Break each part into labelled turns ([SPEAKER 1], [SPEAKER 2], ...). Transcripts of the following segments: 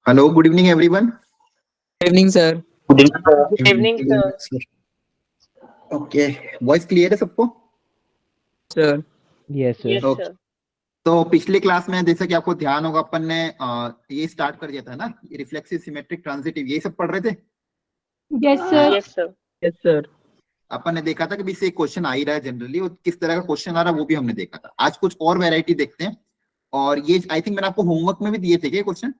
[SPEAKER 1] Hello, good evening, everyone.
[SPEAKER 2] Good evening, sir.
[SPEAKER 3] Good evening, sir.
[SPEAKER 1] Okay, voice clear है सबको?
[SPEAKER 2] Sir.
[SPEAKER 3] Yes, sir.
[SPEAKER 4] Yes,
[SPEAKER 1] Okay.
[SPEAKER 4] sir.
[SPEAKER 1] तो पिछली class में जैसे कि आपको ध्यान होगा अपन ने ये स्टार्ट कर दिया था ना, रिफ्लेक्सिव, सिमेट्रिक, ट्रांजिटिव, ये सब पढ़ रहे थे।
[SPEAKER 5] Yes, sir.
[SPEAKER 4] Yes, sir.
[SPEAKER 2] Yes, sir.
[SPEAKER 1] अपन ने देखा था कि इससे क्वेश्चन आ ही रहा है जनरली, और किस तरह का क्वेश्चन आ रहा है वो भी हमने देखा था। आज कुछ और वैरायटी देखते हैं, और ये आई थिंक मैंने आपको होमवर्क में भी दिए थे क्या क्वेश्चन?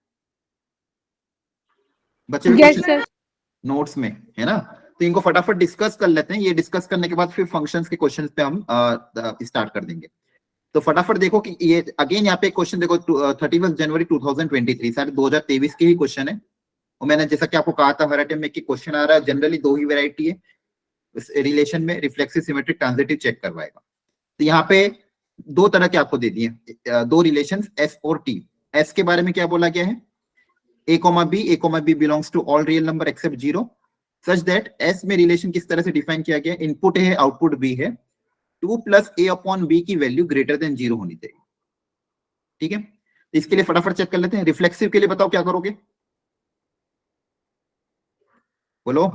[SPEAKER 1] बच्चे भी
[SPEAKER 5] Yes, sir.
[SPEAKER 1] नोट्स में है ना, तो इनको फटाफट डिस्कस कर लेते हैं। ये डिस्कस करने के बाद फिर फंक्शंस के क्वेश्चंस पे हम स्टार्ट कर देंगे। तो फटाफट देखो कि ये अगेन यहाँ पे क्वेश्चन देखो 31 जनवरी 2023, शायद 2023 के ही क्वेश्चन है। और मैंने जैसा कि आपको कहा था हर अटेम्प्ट में कि क्वेश्चन आ रहा है, जनरली दो ही वैरायटी है इस रिलेशन में, रिफ्लेक्सिव, सिमेट्रिक, ट्रांजिटिव चेक करवाएगा। तो यहाँ पे दो तरह के आपको दे दिए, दो रिलेशन एस और टी। एस के बारे में क्या बोला गया है? a, b belongs to all real number except 0 such that s में रिलेशन किस तरह से डिफाइन किया गया? इनपुट है, आउटपुट b है, 2 प्लस a अपॉन b की वैल्यू ग्रेटर देन 0 होनी चाहिए। ठीक है, तो इसके लिए फटाफट चेक कर लेते हैं। रिफ्लेक्सिव के लिए बताओ क्या करोगे, बोलो।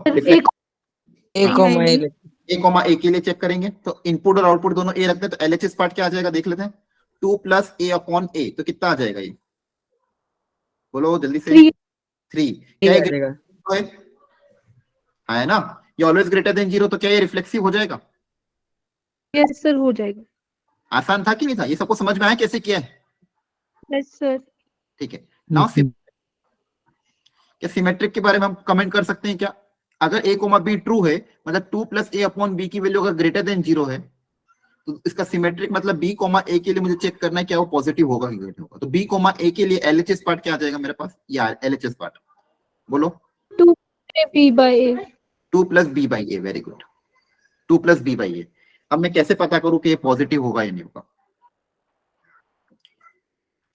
[SPEAKER 1] a के लिए चेक करेंगे तो इनपुट और आउटपुट दोनों a रखते हैं, तो LHS पार्ट क्या आ जाएगा देख लेते हैं। 2 प्लस a अपॉन a, तो कितना आ जाएगा ये? बोलो जल्दी से। 3 क्या है ना, ये ऑलवेज ग्रेटर देन 0, तो क्या ये रिफ्लेक्सिव हो जाएगा?
[SPEAKER 5] Yes, sir. हो जाएगा।
[SPEAKER 1] आसान था कि नहीं था? ये सबको समझ में आया कैसे किया है?
[SPEAKER 5] Yes, sir.
[SPEAKER 1] ठीक है, नाउ क्या सिमेट्रिक के बारे में हम कमेंट कर सकते हैं क्या? अगर a, b ट्रू है, मतलब 2 प्लस a अपॉन b की वैल्यू अगर ग्रेटर देन 0 है, तो इसका सिमेट्रिक मतलब b, a के लिए मुझे चेक करना है क्या वो पॉजिटिव होगा कि नेगेटिव होगा। तो b, a के लिए LHS पार्ट क्या आ जाएगा मेरे पास? यार LHS पार्ट बोलो।
[SPEAKER 5] 2 b by a.
[SPEAKER 1] 2 plus b by a, very good. 2 plus b by a। अब मैं कैसे पता करूं कि ये पॉजिटिव होगा या नहीं होगा?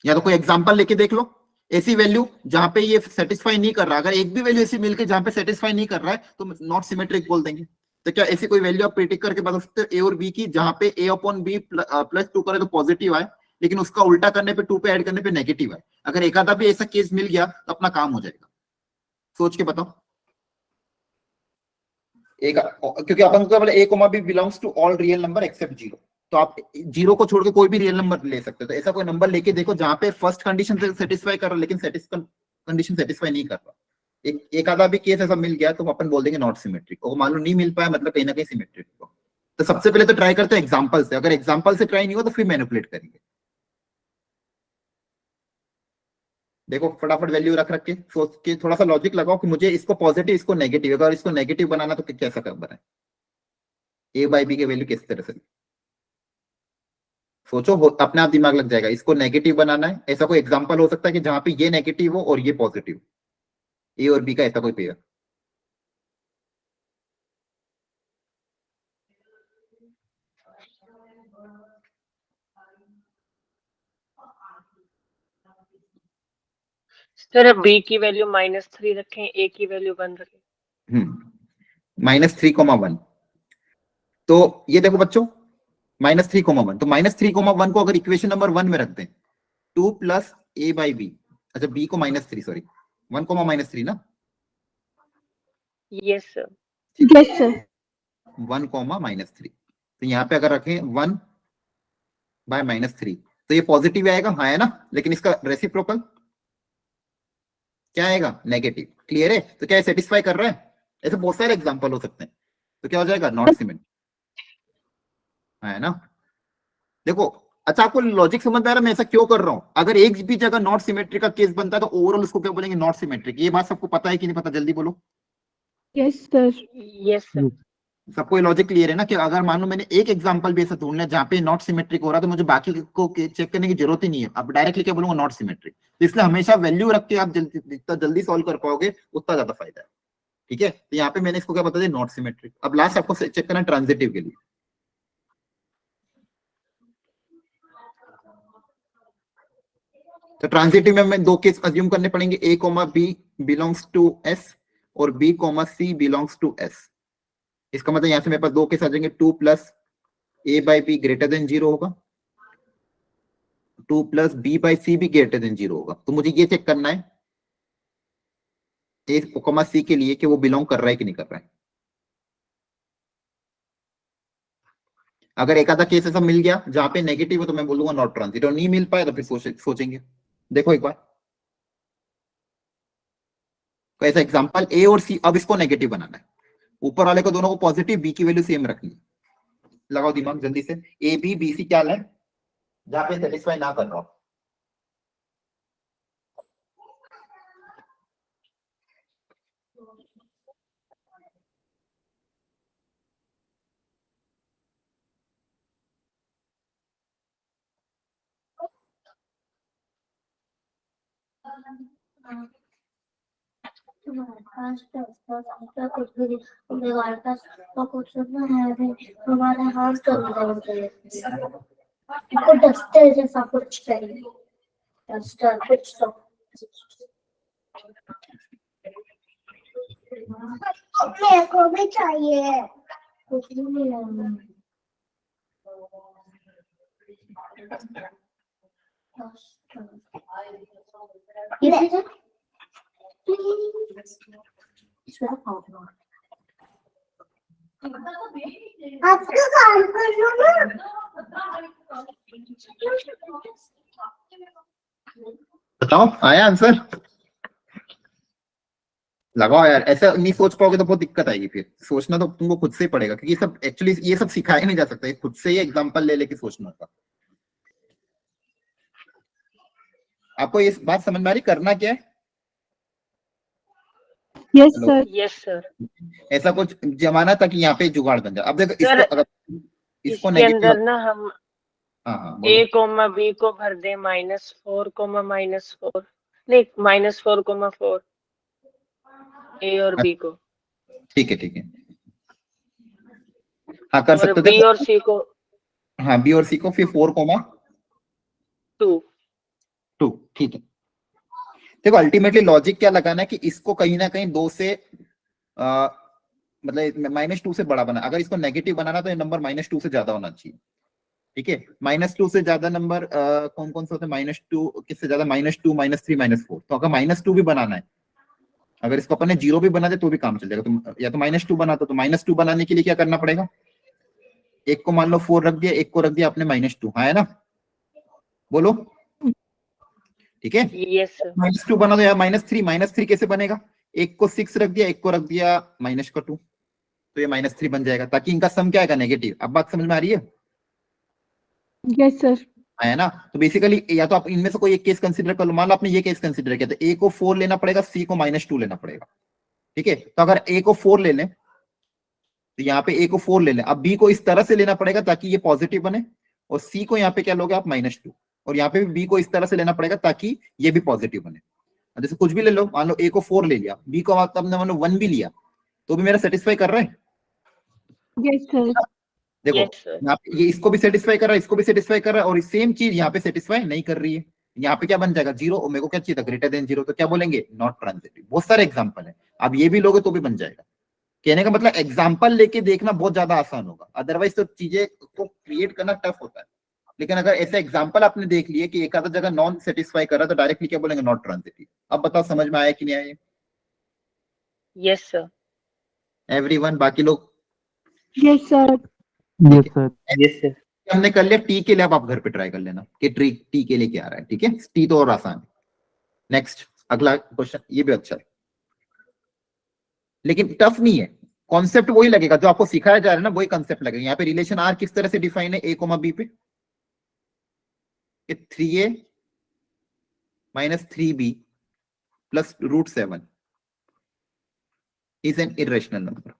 [SPEAKER 1] या तो कोई एग्जांपल लेके देख लो, ऐसी वैल्यू जहां पे ये सेटिस्फाई नहीं कर रहा। अगर एक भी वैल्यू ऐसी मिलके जहां पे सेटिस्फाई नहीं कर रहा है तो नॉट सिमेट्रिक बोल देंगे। तो क्या ऐसी कोई वैल्यू आप प्रेडिक्ट करके बता सकते हो ए और बी की, जहां पे a अपॉन बी प्लस 2 करे तो पॉजिटिव आए, लेकिन उसका उल्टा करने पे 2 पे ऐड करने पे नेगेटिव आए? अगर एक आधा भी ऐसा केस मिल गया तो अपना काम हो जाएगा। सोच के बताओ। एक, क्योंकि अपन को बोले a, b belongs to all real number except 0, तो आप 0 को छोड़ के कोई भी रियल नंबर ले सकते हो। तो ऐसा कोई नंबर लेके देखो जहां पे फर्स्ट कंडीशन से सेटिस्फाई कर रहा है लेकिन कंडीशन सेटिस्फाई नहीं कर रहा। एक आधा भी केस ऐसा मिल गया तो अपन बोल देंगे नॉट सिमेट्रिक। और मान लो नहीं मिल पाया, मतलब कहीं ना कहीं सिमेट्रिक हो। तो सबसे पहले तो ट्राई करते हैं एग्जांपल से, अगर एग्जांपल से ट्राई नहीं हो तो फिर मैनिपुलेट करेंगे। देखो फटाफट वैल्यू रख रख के सोच के थोड़ा सा लॉजिक लगाओ कि मुझे इसको पॉजिटिव, इसको नेगेटिव, अगर इसको नेगेटिव बनाना तो कैसा कर बनाए? a बाई बी की वैल्यू किस तरह से? सोचो, अपने आप दिमाग लग जाएगा। इसको नेगेटिव बनाना है, ऐसा कोई एग्जांपल हो सकता है कि जहां पे ये नेगेटिव हो और ये पॉजिटिव, ए और बी का ऐसा कोई पेयर?
[SPEAKER 4] सर b की वैल्यू -3 रखें, a की वैल्यू 1 रखें।
[SPEAKER 1] -3,1। तो ये देखो बच्चों, -3,1, तो -3,1 को अगर इक्वेशन नंबर 1 में रखते हैं, 2 प्लस a बाई बी, अच्छा b को -3, सॉरी 1, -3 ना?
[SPEAKER 4] Yes sir.
[SPEAKER 5] Yes, sir.
[SPEAKER 1] 1, -3, तो यहाँ पे अगर रखें 1 बाय -3 तो ये पॉजिटिव आएगा, हाँ है ना? लेकिन इसका रेसिप्रोकल क्या आएगा? नेगेटिव। क्लियर है? तो क्या सेटिस्फाई कर रहा है? ऐसे बहुत सारे एग्जांपल हो सकते हैं। तो क्या हो जाएगा? नॉट सिमेट्रिक, है ना? देखो, अच्छा आपको लॉजिक समझ में आ रहा है मैं ऐसा क्यों कर रहा हूं? अगर एक भी जगह नॉट सिमेट्रिक का केस बनता है तो ओवरऑल उसको क्या बोलेंगे? Not symmetric. ये बात सबको पता है कि नहीं पता? जल्दी बोलो।
[SPEAKER 5] Yes, sir.
[SPEAKER 4] Yes sir.
[SPEAKER 1] सबको ये लॉजिक क्लियर है ना कि अगर मान लो मैंने एक एग्जांपल भी ऐसा ढूंढना है जहां पे नॉट सिमेट्रिक हो रहा है तो मुझे बाकी को चेक करने की जरूरत ही नहीं है। अब डायरेक्टली क्या बोलूंगा? Not symmetric. तो इसलिए हमेशा वैल्यू रख के आप जितना जल्दी सॉल्व कर पाओगे उतना ज्यादा फायदा है। ठीक है, तो यहाँ पे मैंने इसको क्या बता दिया? Not symmetric. अब लास्ट आपको चेक करना ट्रांजिटिव के लिए। तो ट्रांजिटिव में हमें दो केस अज्यूम करने पड़ेंगे, a, b belongs to s और b, c belongs to s। इसका मतलब यहां से मेरे पास दो केस आ जाएंगे, 2 plus a by be greater than 0 होगा, 2 प्लस b बाई सी भी ग्रेटर देन 0 होगा। तो मुझे ये चेक करना है ए कोमा सी के लिए कि वो बिलोंग कर रहा है कि नहीं कर रहा है। अगर एक आधा केस ऐसा मिल गया जहां पे नेगेटिव है तो मैं बोलूंगा नॉट ट्रांजिट, और नहीं मिल पाए तो फिर सोचेंगे। देखो एक बार तो ऐसा एग्जांपल ए और सी, अब इसको नेगेटिव बनाना है, ऊपर वाले को दोनों को पॉजिटिव, बी की वैल्यू सेम रखनी है। लगाओ दिमाग जल्दी से, ए बी बी सी क्या है जहां पे सेटिस्फाई ना कर रहा हो।
[SPEAKER 6] तुम्हारे पास तो कुछ भी तुम्हारे पास तो कुछ नहीं है अभी, तुम्हारे हाथ चल रहे हैं को डस्टर जैसा कुछ चाहिए, डस्टर कुछ तो मेरे को भी चाहिए, कुछ भी नहीं है। इधर आपका काम कर लो ना।
[SPEAKER 1] बताओ आया आंसर? लगाओ यार, ऐसा नहीं सोच पाओगे तो बहुत दिक्कत आएगी, फिर सोचना तो तुमको खुद से ही पड़ेगा, क्योंकि सब एक्चुअली ये सब सिखाया नहीं जा सकता, खुद से ही एग्जांपल ले लेके सोचना होगा। आपको ये बात समझ में आ रही, करना क्या है?
[SPEAKER 5] Yes
[SPEAKER 1] hello.
[SPEAKER 5] Sir.
[SPEAKER 4] Yes sir.
[SPEAKER 1] ऐसा कुछ जमाना ताकि यहाँ पे जुगाड़ बन जाए। अब देखो
[SPEAKER 4] सर,
[SPEAKER 1] इसको, अगर इसको
[SPEAKER 4] इसके
[SPEAKER 1] नेगेटिव,
[SPEAKER 4] अंदर ना हम
[SPEAKER 1] हाँ हाँ
[SPEAKER 4] ए
[SPEAKER 1] बोलो।
[SPEAKER 4] कोमा बी को भर दे -4 -4, नहीं -4 ए और बी को,
[SPEAKER 1] ठीक है ठीक है, हाँ कर
[SPEAKER 4] और
[SPEAKER 1] सकते
[SPEAKER 4] बी
[SPEAKER 1] थे।
[SPEAKER 4] और सी को
[SPEAKER 1] हाँ बी और सी को फिर 4,2,
[SPEAKER 4] 2।
[SPEAKER 1] ठीक है। देखो अल्टीमेटली लॉजिक क्या लगाना है कि इसको कहीं ना कहीं 2 से मतलब -2 से बड़ा बना, अगर इसको नेगेटिव बनाना तो ये नंबर -2 से ज्यादा होना चाहिए, ठीक है। -2 से ज्यादा नंबर कौन कौन से होते हैं? -2 किससे ज्यादा? -2, -3, -4। तो अगर -2 भी बनाना है, अगर इसको अपन ने 0 भी बना दे तो भी काम चल जाएगा। तो या तो -2 बनाता, तो -2 बनाने के लिए क्या करना पड़ेगा? एक को मान लो 4 रख दिया, एक को रख दिया आपने -2, हाँ है ना? बोलो ठीक है।
[SPEAKER 4] Yes sir.
[SPEAKER 1] -2 बना दो या -3 कैसे बनेगा? एक को 6 रख दिया, एक को रख दिया -2, तो ये -3 बन जाएगा, ताकि इनका सम क्या आएगा? नेगेटिव। अब बात समझ में आ रही है?
[SPEAKER 5] Yes sir.
[SPEAKER 1] है ना? तो बेसिकली या तो आप इनमें से कोई एक केस कंसीडर कर लो। मान लो आपने ये केस कंसीडर किया, तो ए को 4 लेना पड़ेगा, सी को -2 लेना पड़ेगा, ठीक है। तो अगर ए को 4 ले लें तो यहाँ पे ए को 4 ले लें, अब बी को इस तरह से लेना पड़ेगा ताकि ये पॉजिटिव बने, और सी को यहाँ पे क्या लोगे आप? -2, और यहाँ पे भी बी को इस तरह से लेना पड़ेगा ताकि ये भी पॉजिटिव बने। जैसे कुछ भी ले लो, मान लो ए को 4 ले लिया, बी को आपने मान लो 1 भी लिया, तो भी मेरा सेटिस्फाई कर रहा है।
[SPEAKER 5] Yes sir.
[SPEAKER 1] देखो
[SPEAKER 4] यस सर।
[SPEAKER 1] यहाँ पे ये इसको भी सेटिस्फाई कर रहा है, इसको भी सेटिस्फाई कर रहा है, और सेम चीज यहाँ पे सेटिस्फाई नहीं कर रही है। यहाँ पे क्या बन जाएगा? 0, और मेरे को क्या चाहिए था? ग्रेटर देन 0, तो क्या बोलेंगे? Not transitive. बहुत सारे एग्जांपल है, अब ये भी लोगे तो भी बन जाएगा। कहने का मतलब एग्जाम्पल लेके देखना बहुत ज्यादा आसान होगा, अदरवाइज तो चीजें को क्रिएट करना टफ होता है। लेकिन अगर ऐसे एग्जाम्पल आपने देख लिए कि एक आधा जगह नॉन सेटिस्फाई कर रहा है, तो डायरेक्टली क्या बोलेंगे? Not transitive. अब बताओ समझ में आया कि नहीं आया?
[SPEAKER 4] Yes sir.
[SPEAKER 1] एवरीवन, बाकी लोग?
[SPEAKER 5] Yes sir.
[SPEAKER 3] Yes, sir. Yes, sir.
[SPEAKER 1] हमने कर लिया टी के लिए, अब आप घर पे ट्राई कर लेना कि टी के लिए क्या आ रहा है, ठीक है। टी तो और आसान है। नेक्स्ट, अगला क्वेश्चन, ये भी अच्छा है लेकिन टफ नहीं है। कॉन्सेप्ट वही लगेगा जो आपको सिखाया जा रहा है ना, वही कॉन्सेप्ट लगेगा। यहाँ पे रिलेशन आर किस तरह से डिफाइन है? ए कोमा बी पे 3a - 3b plus √7 is an irrational number.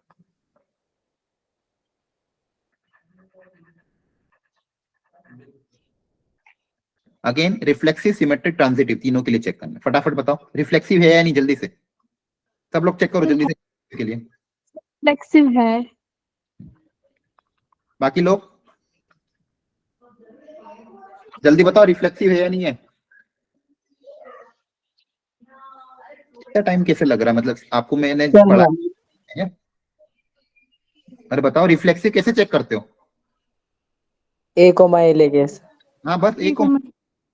[SPEAKER 1] Again reflexive, symmetric, transitive, तीनों के लिए चेक करना। फटाफट बताओ रिफ्लेक्सिव है या नहीं, जल्दी से सब लोग चेक करो जल्दी से के लिए।
[SPEAKER 5] फ्लेक्सिव है।
[SPEAKER 1] बाकी लोग जल्दी बताओ रिफ्लेक्सिव है या नहीं है? क्या टाइम कैसे लग रहा है? मतलब आपको मैंने पढ़ा है? अरे बताओ रिफ्लेक्सिव कैसे चेक करते हो?
[SPEAKER 2] A, A लेके
[SPEAKER 1] हाँ बस एक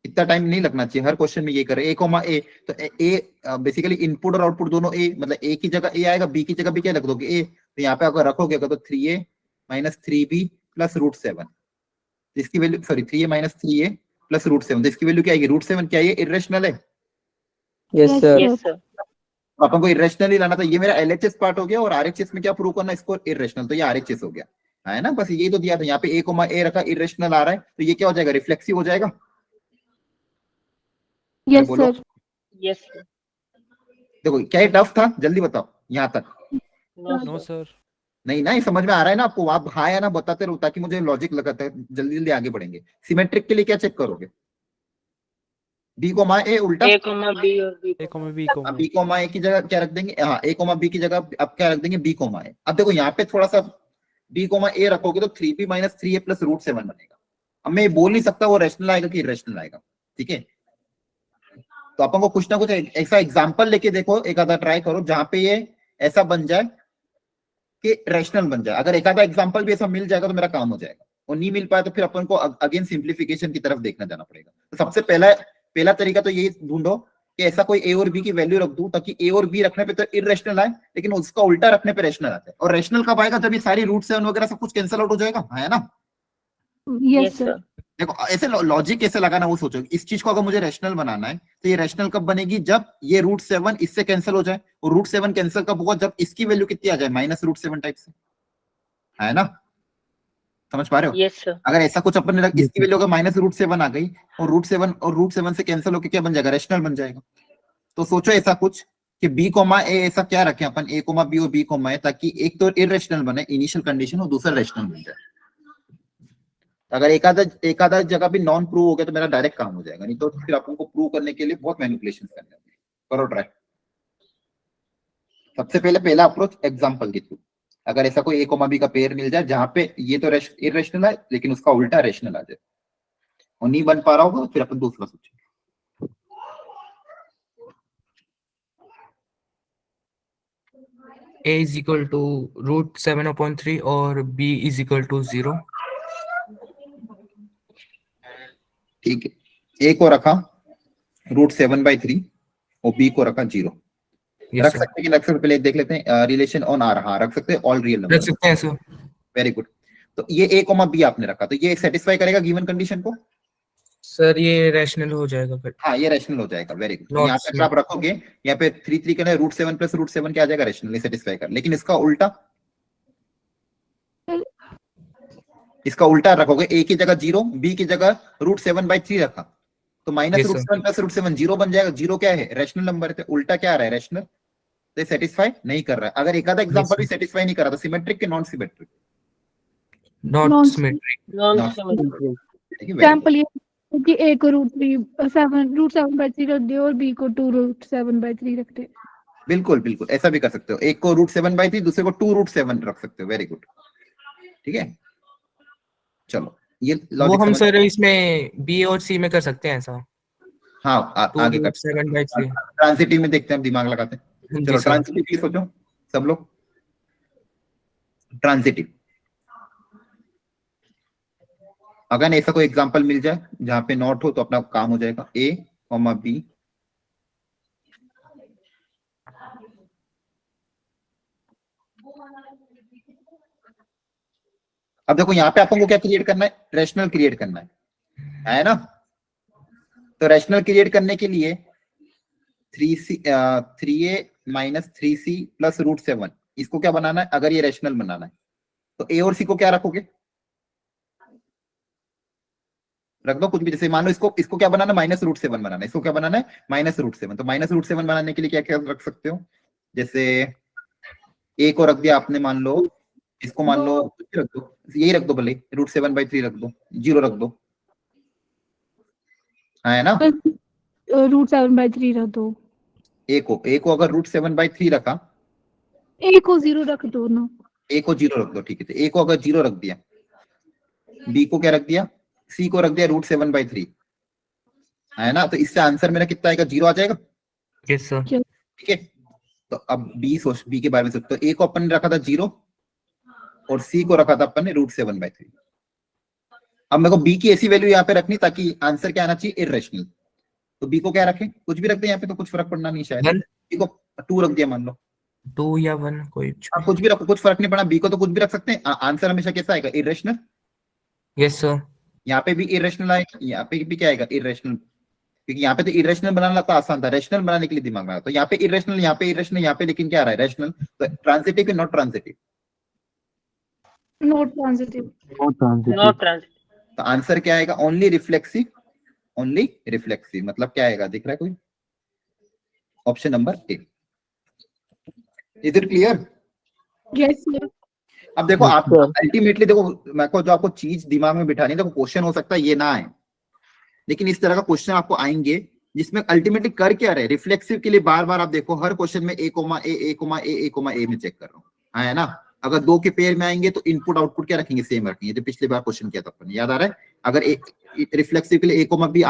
[SPEAKER 1] इतना टाइम नहीं लगना चाहिए, हर क्वेश्चन में ये करे ए कोमा ए, तो ए बेसिकली इनपुट और आउटपुट दोनों ए, मतलब ए की जगह ए आएगा, बी की जगह भी क्या रख दोगे ए, तो यहाँ पे अगर रखोगे तो 3a minus 3b plus root 7, इसकी value sorry 3a minus 3a plus root 7, तो इसकी वैल्यू क्या आएगी, रूट 7 क्या है, ये इरेशनल है,
[SPEAKER 2] yes
[SPEAKER 5] Yes,
[SPEAKER 2] sir,
[SPEAKER 4] Yes, sir.
[SPEAKER 1] तो अपन को इरेशनल ही लाना था, ये मेरा एलएचएस पार्ट हो गया, और आरएचएस में क्या प्रूव करना, इसको इरेशनल, तो ये आरएचएस हो गया है ना, बस यही तो दिया था, यहाँ पे ए कोमा ए रखा, इरेशनल आ रहा है, तो ये क्या हो जाएगा, रिफ्लेक्सिव हो जाएगा।
[SPEAKER 5] Yes,
[SPEAKER 1] बोलो।
[SPEAKER 5] sir.
[SPEAKER 4] Yes, sir.
[SPEAKER 1] देखो क्या ये टफ था, जल्दी बताओ यहाँ तक।
[SPEAKER 4] No,
[SPEAKER 3] no
[SPEAKER 4] sir.
[SPEAKER 3] सर।
[SPEAKER 1] नहीं ना, ये समझ में आ रहा है ना आपको, आप हाँ या ना बताते रहो ताकि मुझे लॉजिक लगाता है, जल्दी जल्दी आगे बढ़ेंगे। सिमेट्रिक के लिए क्या चेक करोगे, बी कोमा ए उल्टा,
[SPEAKER 4] A, B और B.
[SPEAKER 3] A comma B comma
[SPEAKER 1] B comma A की जगह क्या रख देंगे, हाँ ए कोमा बी की जगह अब क्या रख देंगे, बी कोमा ए। अब देखो यहाँ पे थोड़ा सा बी कोमा ए रखोगे तो 3b minus 3a plus root 7 बनेगा। अब मैं ये बोल नहीं सकता वो रैशनल आएगा कि इरेशनल आएगा, ठीक है, तो अपन को कुछ ना कुछ ऐसा एग्जाम्पल लेके देखो, एक आधा ट्राई करो जहां पे ये ऐसा बन जाए कि रैशनल बन जाए। अगर एक आधा एग्जाम्पल भी ऐसा मिल जाएगा तो मेरा काम हो जाएगा, और नहीं मिल पाया तो फिर अपन को अगेन सिंप्लीफिकेशन की तरफ देखना जाना पड़ेगा। तो सबसे पहला तरीका तो यही ढूंढो कि ऐसा कोई ए और बी की वैल्यू रख दूं ताकि ए और बी रखने पे तो इरेशनल आए, लेकिन उसका उल्टा रखने पे रैशनल आता है। और रैशनल कब आएगा, जब ये सारी रूट 7 वगैरह सब कुछ कैंसिल आउट हो जाएगा, है ना।
[SPEAKER 5] Yes,
[SPEAKER 4] Yes,
[SPEAKER 5] sir.
[SPEAKER 4] sir.
[SPEAKER 1] देखो ऐसे लॉजिक कैसे लगाना वो सोचो, इस चीज को अगर मुझे रैशनल बनाना है तो ये रैशनल कब बनेगी, जब ये रूट 7 इससे कैंसिल हो जाए, और रूट 7 कैंसिल कब होगा, जब इसकी वैल्यू कितनी आ जाए, माइनस रूट 7 टाइप से, है ना, समझ पा रहे हो।
[SPEAKER 4] Yes, sir.
[SPEAKER 1] अगर ऐसा कुछ अपन ने इसकी वैल्यू अगर माइनस रूट 7 आ गई, और रूट 7 से कैंसिल होकर क्या बन जाएगा, रैशनल बन जाएगा। तो सोचो ऐसा कुछ कि बी कोमा ए ऐसा क्या रखें अपन, ए कोमा बी और बी कोमा ए, ताकि एक तो इरेशनल बने इनिशियल कंडीशन, और दूसरा रैशनल बन जाए। अगर एक आधा जगह भी नॉन प्रूव हो गया तो मेरा डायरेक्ट काम हो जाएगा, नहीं तो फिर अपन को प्रूव करने के लिए बहुत मैनिपुलेशन करने होंगे। करो ट्राई। सबसे पहला अप्रोच एग्जांपल के थ्रू, अगर ऐसा कोई ए कोमा बी का पेयर मिल जाए जहां पे ये तो इरेशनल है लेकिन उसका उल्टा रैशनल आ जाए, और नहीं बन पा रहा होगा फिर अपन दूसरा सोचेंगे।
[SPEAKER 7] A is equal to root 7/3 और B is equal to 0.
[SPEAKER 1] ठीक है, ए को रखा रूट 7/3 और बी को रखा 0।
[SPEAKER 7] Yes,
[SPEAKER 1] रख
[SPEAKER 7] sir.
[SPEAKER 1] सकते हैं कि रख सकते, पहले देख लेते हैं रिलेशन ऑन आ रहा, रख सकते हैं ऑल रियल
[SPEAKER 7] रख
[SPEAKER 1] नंबर,
[SPEAKER 7] सकते हैं सर।
[SPEAKER 1] Very good. तो ये ए कोमा बी आपने रखा, तो ये सेटिस्फाई करेगा गिवन कंडीशन को,
[SPEAKER 7] सर ये रैशनल हो जाएगा फिर।
[SPEAKER 1] हाँ ये रैशनल हो जाएगा, वेरी गुड।
[SPEAKER 7] Not
[SPEAKER 1] यहाँ पे अगर आप रखोगे यहाँ पे 3 करना है, रूट 7 प्लस रूट 7 क्या आ जाएगा, रैशनल, सेटिस्फाई कर। लेकिन इसका उल्टा रखोगे, ए की जगह 0, बी की जगह रूट 7/3 रखा, तो minus
[SPEAKER 7] Yes,
[SPEAKER 1] root
[SPEAKER 7] sir.
[SPEAKER 1] 7 plus root 7 0 बन जाएगा। 0 क्या है, रैशनल नंबर है, उल्टा क्या आ रहा है, रैशनल, तो सेटिस्फाई नहीं कर रहा है। अगर एक आधा एग्जांपल भी सेटिस्फाई नहीं कर रहा तो सिमेट्रिक के non symmetric,
[SPEAKER 7] not
[SPEAKER 5] Non-
[SPEAKER 7] symmetric.
[SPEAKER 4] Non-symmetric.
[SPEAKER 1] ठीक है, very good।
[SPEAKER 5] एग्जाम्पल ये है कि ए को रूट 7/3 रख दे और बी को 2√7/3 रख दे।
[SPEAKER 1] बिल्कुल बिल्कुल ऐसा भी कर सकते हो, एक को रूट 7/3 दूसरे को 2√7 रख सकते हो, वेरी गुड, ठीक है। चलो ये
[SPEAKER 7] वो
[SPEAKER 1] लॉजिक
[SPEAKER 7] हम
[SPEAKER 1] समझ,
[SPEAKER 7] सर इसमें B और C में कर सकते हैं ऐसा।
[SPEAKER 1] हाँ आगे कर
[SPEAKER 7] 2√7/3।
[SPEAKER 1] ट्रांजिटिव में देखते हैं, दिमाग लगाते हैं। चलो
[SPEAKER 7] जी सर।
[SPEAKER 1] ट्रांजिटिव की सोचो सब लोग, ट्रांजिटिव। अगर ऐसा कोई एग्जांपल मिल जाए जहां पे नॉट हो तो अपना काम हो जाएगा, ए कॉमा बी अब देखो यहाँ पे अपन को क्या क्रिएट करना है, रैशनल क्रिएट करना है ना। तो रैशनल क्रिएट करने के लिए 3a minus 3c plus root 7 इसको क्या बनाना है, अगर ये रैशनल बनाना है तो ए और सी को क्या रखोगे, रख दो कुछ भी, जैसे मान लो इसको क्या बनाना है, माइनस रूट 7 बनाना है, इसको क्या बनाना है, माइनस रूट 7। तो माइनस रूट 7 बनाने के लिए क्या क्या रख सकते हो, जैसे ए को रख दिया आपने, मान लो इसको मान लो कुछ भी रख दो, यही रख दो, भले रूट 7/3 रख दो, 0 रख दो, है ना।
[SPEAKER 5] √7/3 रख दो।
[SPEAKER 1] ए को अगर रूट 7/3 रखा,
[SPEAKER 5] ए को 0 रख दो ना।
[SPEAKER 1] ए को 0 रख दो, ठीक है। तो ए को अगर 0 रख दिया, बी को क्या रख दिया, सी को रख दिया रूट 7/3, है ना। तो इससे आंसर मेरा कितना आएगा, 0 आ जाएगा,
[SPEAKER 7] यस सर।
[SPEAKER 1] ठीक है। तो अब बी के बारे में सोचो, तो ए को अपन ने रखा था 0 और सी को रखा था अपन ने रूट 7/3। अब मेरे को बी की ऐसी वैल्यू यहाँ पे रखनी ताकि आंसर क्या आना चाहिए, इरेशनल। तो बी को क्या रखें, कुछ भी रख दे यहाँ पे तो कुछ फर्क पड़ना नहीं शायद।
[SPEAKER 7] One.
[SPEAKER 1] बी को 2 रख दिया मान लो,
[SPEAKER 7] 2 या 1 कोई
[SPEAKER 1] आप कुछ भी रखो, कुछ फर्क नहीं पड़ा। बी को तो कुछ भी रख सकते हैं, आंसर हमेशा कैसा आएगा, इरेशनल।
[SPEAKER 7] Yes sir.
[SPEAKER 1] यहाँ पे भी इरेशनल आएगा, यहाँ पे भी क्या आएगा, इरेशनल। क्योंकि यहाँ पे तो इरेशनल बनाना तो आसान था, रैशनल बनाने के लिए दिमाग में आया। तो यहाँ पे इरेशनल, यहाँ पे इरेशनल, यहाँ पे लेकिन क्या आ रहा है, रैशनल। तो ट्रांजिटिव या not transitive,
[SPEAKER 5] Not transitive.
[SPEAKER 3] Not transitive.
[SPEAKER 4] Not transitive.
[SPEAKER 1] तो आंसर क्या आएगा, ओनली रिफ्लेक्सिव। ओनली रिफ्लेक्सिव मतलब क्या आएगा, दिख रहा है कोई, option number A. Is it clear?
[SPEAKER 5] Yes, sir.
[SPEAKER 1] अब देखो
[SPEAKER 3] Yes,
[SPEAKER 1] आप
[SPEAKER 3] sir.
[SPEAKER 1] अल्टीमेटली देखो, मैं को जो आपको चीज दिमाग में बिठानी है, देखो क्वेश्चन हो सकता है ये ना आए, लेकिन इस तरह का क्वेश्चन आपको आएंगे जिसमें अल्टीमेटली कर क्या रहे, रिफ्लेक्सिव के लिए बार बार आप देखो हर क्वेश्चन में ए कोमा ए में चेक कर रहा हूँ, हाँ है ना। अगर 2 के पेयर में आएंगे तो इनपुट आउटपुट क्या रखेंगे, सेम रखेंगे, जो पिछली बार क्वेश्चन किया था अपन, याद आ रहा है। अगर रिफ्लेक्सिव के लिए ए कोमा बी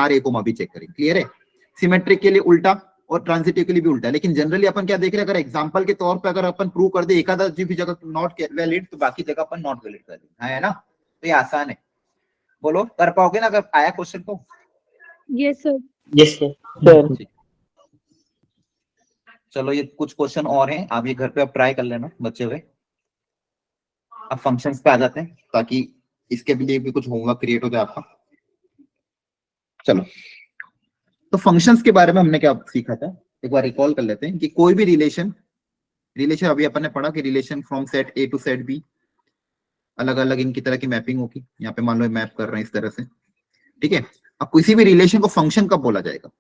[SPEAKER 1] चेक करेंगे, क्लियर है। सिमेट्रिक के लिए उल्टा और ट्रांजिटिव के लिए भी उल्टा। लेकिन जनरली अपन क्या देख रहे हैं, अगर एग्जांपल के तौर पे अगर अपन प्रूव कर दे एकादा भी जगह नॉट वैलिड तो बाकी जगह अपन नॉट वैलिड कर दें, है ना। तो ये आसान है, बोलो कर पाओगे ना अगर आया क्वेश्चन तो।
[SPEAKER 5] Yes, sir.
[SPEAKER 3] Yes, sir. Sir.
[SPEAKER 1] चलो ये कुछ क्वेश्चन और हैं, आप ये घर पे अब ट्राई कर लेना बच्चे हुए। अब फंक्शंस पे आ जाते हैं ताकि इसके लिए भी कुछ होमवर्क क्रिएट हो जाए आपका। चलो तो फंक्शंस के बारे में हमने क्या सीखा था, एक बार रिकॉल कर लेते हैं कि कोई भी रिलेशन अभी अपन ने पढ़ा कि relation from set A to set B, अलग अलग इनकी तरह की मैपिंग होगी। यहाँ पे मान लो मैप कर रहे हैं इस तरह से, ठीक है। अब किसी भी रिलेशन को फंक्शन कब बोला जाएगा,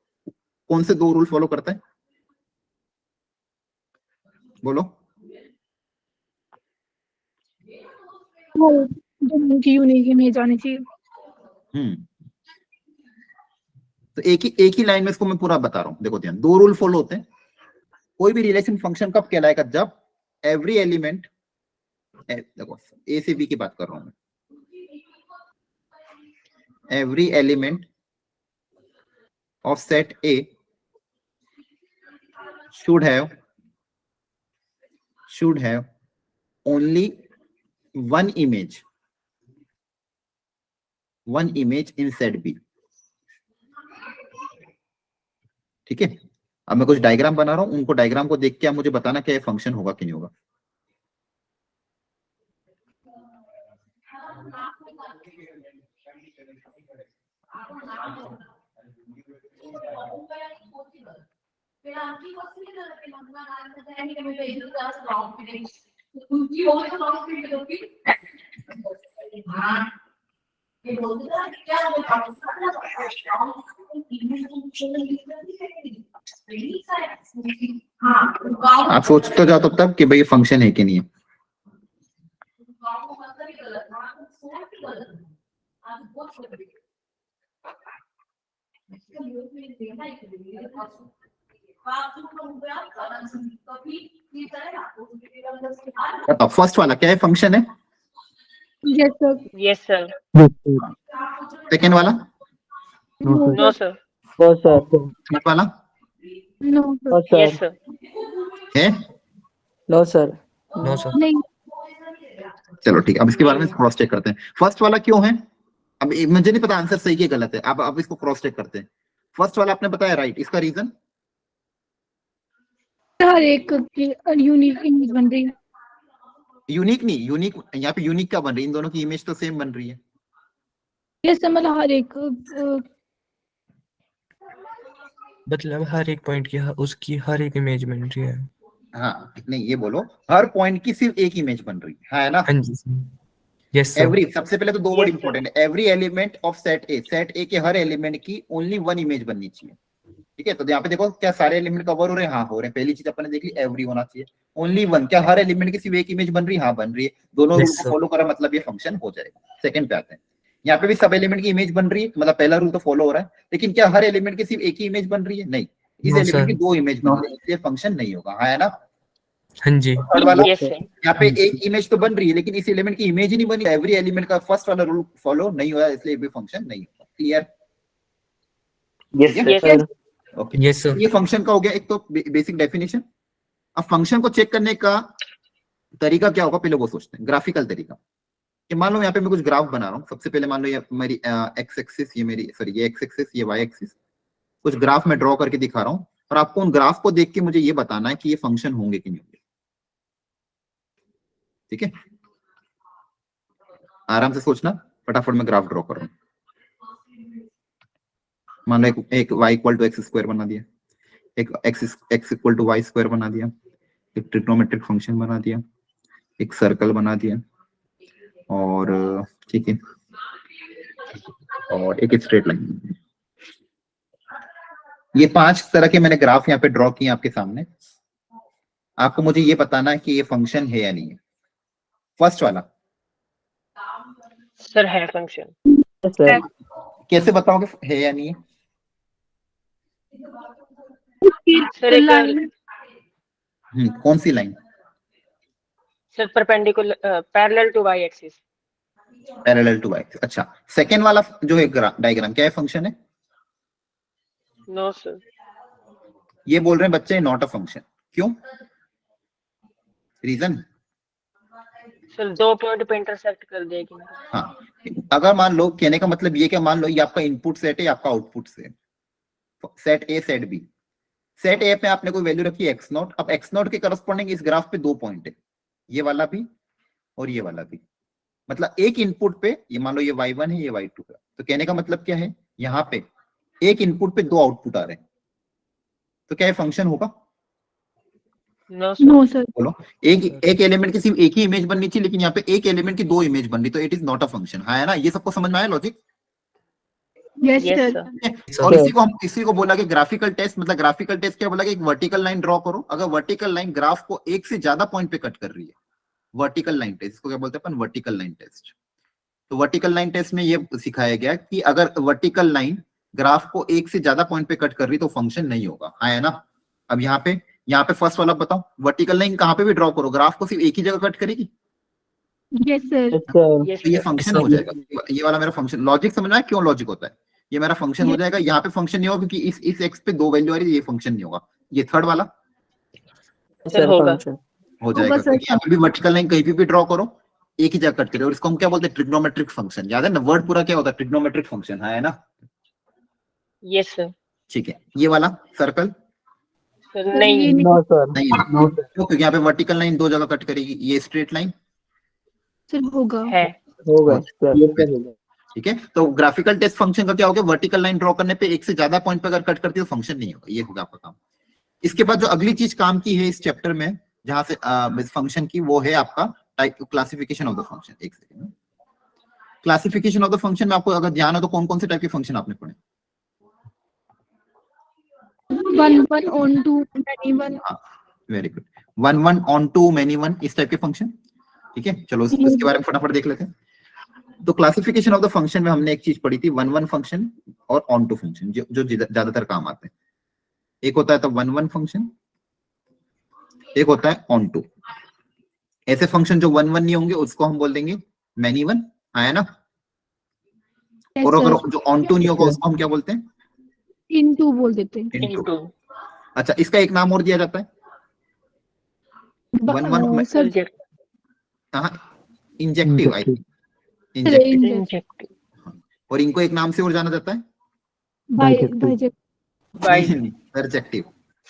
[SPEAKER 1] कौन से 2 रूल फॉलो करता है, बोलो।
[SPEAKER 5] दोनों की यूनिक इमेज आनी चाहिए।
[SPEAKER 1] तो एक ही लाइन में इसको मैं पूरा बता रहा हूँ, देखो ध्यान, 2 रूल फॉलो होते हैं। कोई भी रिलेशन फंक्शन कब कहलाएगा, जब एवरी एलिमेंट, देखो ए से बी की बात कर रहा हूं मैं, every element of set A should have only one image in set B, ठीक है। अब मैं कुछ डायग्राम बना रहा हूं, उनको डायग्राम को देख के आप मुझे बताना क्या ये फंक्शन होगा कि नहीं होगा। आप सोच तो जाओ तब कि भाई ये फंक्शन है कि नहीं है। फर्स्ट वाला क्या है, फंक्शन है।
[SPEAKER 5] Yes, sir.
[SPEAKER 4] Yes sir.
[SPEAKER 3] Yes, sir.
[SPEAKER 1] Second वाला,
[SPEAKER 3] No, sir.
[SPEAKER 4] No sir.
[SPEAKER 3] No, sir.
[SPEAKER 1] Third वाला
[SPEAKER 5] No, sir.
[SPEAKER 3] No, sir.
[SPEAKER 4] Yes sir.
[SPEAKER 1] है।
[SPEAKER 3] No, sir.
[SPEAKER 7] No sir.
[SPEAKER 5] नहीं।
[SPEAKER 1] चलो ठीक है, अब इसके बारे में क्रॉस चेक करते हैं। फर्स्ट वाला क्यों है, अब मुझे नहीं पता आंसर सही है गलत है, अब इसको क्रॉस चेक करते हैं। फर्स्ट वाला आपने बताया राइट, इसका रीजन
[SPEAKER 5] हर एक की यूनिक इमेज बन रही है।
[SPEAKER 1] यूनिक नहीं, यूनिक यहाँ पे यूनिक क्या बन रही है, इन दोनों की इमेज तो सेम बन रही है।
[SPEAKER 5] Yes, sir, मतलब हर एक
[SPEAKER 7] मतलब हर एक पॉइंट की उसकी हर एक इमेज बन रही है।
[SPEAKER 1] हाँ नहीं, ये बोलो हर पॉइंट की सिर्फ एक इमेज बन रही है ना।
[SPEAKER 7] हाँ जी यस सर।
[SPEAKER 1] एवरी, सबसे पहले तो 2 वर्ड
[SPEAKER 4] Yes,
[SPEAKER 1] इंपॉर्टेंट है, एवरी एलिमेंट ऑफ सेट ए के हर एलिमेंट की ओनली 1 इमेज बननी चाहिए, ठीक है। तो यहाँ पे देखो क्या सारे एलिमेंट कवर हो रहे हैं, हाँ हो रहे हैं। पहली चीज अपन ने देख ली, एवरी होना चाहिए, ओनली 1, क्या हर एलिमेंट की सिर्फ एक इमेज बन रही है, हाँ बन रही है। दोनों
[SPEAKER 7] Yes,
[SPEAKER 1] रूल को
[SPEAKER 7] sir.
[SPEAKER 1] फॉलो करा मतलब ये फंक्शन हो जाएगा। सेकंड पे आते हैं, यहाँ पे भी सब एलिमेंट की इमेज बन रही है, मतलब पहला रूल तो फॉलो हो रहा है, लेकिन क्या हर एलिमेंट की सिर्फ एक ही इमेज बन रही है, नहीं, इस
[SPEAKER 7] No,
[SPEAKER 1] एलिमेंट
[SPEAKER 7] sir.
[SPEAKER 1] की 2 इमेज बन रही है, इसलिए फंक्शन नहीं होगा, हाँ है ना।
[SPEAKER 7] हाँ जी
[SPEAKER 1] थर्ड वाला,
[SPEAKER 4] यस सर।
[SPEAKER 1] यहाँ पे एक इमेज तो बन रही है लेकिन इस एलिमेंट की इमेज ही नहीं बनी, एवरी एलिमेंट का फर्स्ट वाला रूल फॉलो नहीं हुआ, इसलिए भी फंक्शन नहीं होगा। Clear?
[SPEAKER 3] Yes,
[SPEAKER 4] Yes,
[SPEAKER 3] sir.
[SPEAKER 1] Okay,
[SPEAKER 7] yes sir.
[SPEAKER 1] ये फंक्शन का हो गया एक तो बेसिक डेफिनेशन। अब फंक्शन को चेक करने का तरीका क्या होगा, पहले वो सोचते हैं, ग्राफिकल तरीका। कि मान लो यहाँ पे मैं कुछ ग्राफ बना रहा हूँ। सबसे पहले मान लो ये मेरी एक्स एक्सिस, ये मेरी सॉरी ये एक्स एक्सिस, ये वाई एक्सिस, कुछ ग्राफ में ड्रॉ करके दिखा रहा हूँ और आपको उन ग्राफ को देख के मुझे ये बताना है कि ये फंक्शन होंगे कि नहीं होंगे। ठीक है, आराम से सोचना, फटाफट मैं ग्राफ ड्रॉ कर रहा हूँ। मान लो एक y equal to X square बना दिया, एक x equal to Y square बना दिया, एक ट्रिग्नोमेट्रिक फंक्शन बना दिया, एक सर्कल बना दिया, और ठीक है, और एक स्ट्रेट लाइन। ये 5 तरह के मैंने ग्राफ यहाँ पे ड्रॉ किए आपके सामने। आपको मुझे ये बताना है कि ये फंक्शन है या नहीं है। फर्स्ट वाला
[SPEAKER 4] सर है फंक्शन।
[SPEAKER 3] Yes, sir.
[SPEAKER 1] कैसे बताओगे है या नहीं है?
[SPEAKER 4] सर एक
[SPEAKER 5] लाइन
[SPEAKER 1] कौन सी line?
[SPEAKER 4] Sir perpendicular parallel to Y axis.
[SPEAKER 1] Parallel to Y. अच्छा, सेकेंड वाला जो है डायग्राम, क्या है, फंक्शन है?
[SPEAKER 4] No sir.
[SPEAKER 1] ये बोल रहे हैं बच्चे नॉट अ फंक्शन। क्यों? रीजन?
[SPEAKER 4] सर 2 पॉइंट पे इंटरसेक्ट कर देगी।
[SPEAKER 1] हाँ, अगर मान लो, कहने का मतलब ये कि मान लो ये आपका इनपुट सेट है, आपका output set, set A set B. Set A पे आपने कोई वैल्यू रखी है x0। अब x0 के करस्पॉन्डिंग इस ग्राफ पे 2 पॉइंट है, ये वाला भी और ये वाला भी। मतलब एक इनपुट पे, ये मान लो ये y1 है, ये y2 है। तो कहने का मतलब क्या है, यहाँ पे एक इनपुट पे 2 आउटपुट आ रहे हैं, तो क्या ये फंक्शन होगा?
[SPEAKER 4] No sir.
[SPEAKER 5] No sir.
[SPEAKER 1] बोलो, एक एलिमेंट की सिर्फ एक ही इमेज बननी चाहिए, लेकिन यहाँ पे एक एलिमेंट की 2 इमेज बन रही, तो it is not a function. हाँ है ना, ये सबको समझ में आया logic?
[SPEAKER 5] Yes
[SPEAKER 4] yes
[SPEAKER 5] sir.
[SPEAKER 4] Sir.
[SPEAKER 1] और इसी को बोला कि ग्राफिकल टेस्ट। मतलब ग्राफिकल टेस्ट क्या बोला कि एक वर्टिकल लाइन ड्रॉ करो। अगर वर्टिकल लाइन ग्राफ को एक से ज्यादा पॉइंट पे कट कर रही है, वर्टिकल लाइन टेस्ट, इसको क्या बोलते हैं अपन, वर्टिकल लाइन टेस्ट। तो वर्टिकल लाइन टेस्ट में ये सिखाया गया कि अगर वर्टिकल लाइन ग्राफ को एक से ज्यादा पॉइंट पे कट कर रही तो फंक्शन नहीं होगा। हाँ है ना। अब यहाँ पे फर्स्ट वाला बताओ, वर्टिकल लाइन कहाँ पे भी ड्रॉ करो, ग्राफ को सिर्फ एक ही जगह कट करेगी,
[SPEAKER 5] yes sir.
[SPEAKER 3] Yes, sir.
[SPEAKER 4] Yes
[SPEAKER 1] तो ये
[SPEAKER 4] सर।
[SPEAKER 1] फंक्शन हो जाएगा। ये वाला मेरा फंक्शन। लॉजिक समझना है क्यों लॉजिक होता है? ये मेरा फंक्शन हो जाएगा। यहाँ पे फंक्शन नहीं होगा क्योंकि इस एक्स पे 2 वैल्यू आ रही है, ये फंक्शन नहीं होगा। ये थर्ड वाला
[SPEAKER 3] Yes,
[SPEAKER 4] सर
[SPEAKER 3] sir.
[SPEAKER 4] होगा।
[SPEAKER 3] Function.
[SPEAKER 1] हो जाएगा।
[SPEAKER 5] सर।
[SPEAKER 1] यहाँ पे भी वर्टिकल लाइन कहीं भी ड्रॉ करो, एक ही जगह कट करे, और इसको हम क्या बोलते हैं, ट्रिग्नोमेट्रिक फंक्शन। याद है ना, वर्ड पूरा क्या होता है, ट्रिग्नोमेट्रिक फंक्शन। है ना।
[SPEAKER 4] Yes sir.
[SPEAKER 1] ठीक है, ये वाला सर्कल
[SPEAKER 4] सर नहीं।
[SPEAKER 3] No, sir.
[SPEAKER 1] नहीं है।
[SPEAKER 3] No, sir.
[SPEAKER 1] क्यों? क्योंकि यहाँ पे वर्टिकल लाइन 2 जगह कट करेगी। ये स्ट्रेट लाइन
[SPEAKER 5] सर होगा।
[SPEAKER 4] है।
[SPEAKER 3] होगा. Sir. होगा.
[SPEAKER 1] ठीक है। तो ग्राफिकल टेस्ट फंक्शन का क्या हो गया, वर्टिकल लाइन ड्रॉ करने पे एक से ज्यादा पॉइंट पे अगर कट करती है तो फंक्शन नहीं होगा। ये होगा आपका काम। इसके बाद जो अगली चीज काम की है इस चैप्टर में, जहां से इस फंक्शन की, वो है आपका type classification of the function. एक second, classification of the function में आपको अगर ध्यान हो तो कौन कौन से टाइप के फंक्शन आपने पढ़े?
[SPEAKER 5] 1 1 on 2 many 1।
[SPEAKER 1] Very good. 1 1 on 2 many 1, इस टाइप के फंक्शन। ठीक है, चलो इसके बारे में फटाफट देख लेते हैं। तो क्लासिफिकेशन ऑफ द फंक्शन में हमने एक चीज पढ़ी थी, 1 1 फंक्शन और ऑन टू फंक्शन, जो ज्यादातर काम आते हैं। एक होता है तो 1 1 फंक्शन, एक होता है ऑन टू। ऐसे फंक्शन जो 1 1 नहीं होंगे उसको हम बोल देंगे मैनी 1। है ना। और अगर जो ऑन टू नहीं होगा उसको हम क्या बोलते हैं,
[SPEAKER 5] इनटू बोल देते हैं।
[SPEAKER 4] इनटू।
[SPEAKER 1] अच्छा, इसका एक नाम और दिया जाता है 1 1
[SPEAKER 5] sir
[SPEAKER 1] injective. I think
[SPEAKER 5] injective.
[SPEAKER 4] Injective.
[SPEAKER 1] और इनको एक नाम से और जाना जाता है
[SPEAKER 3] Bijective.
[SPEAKER 1] सर्जेक्टिव।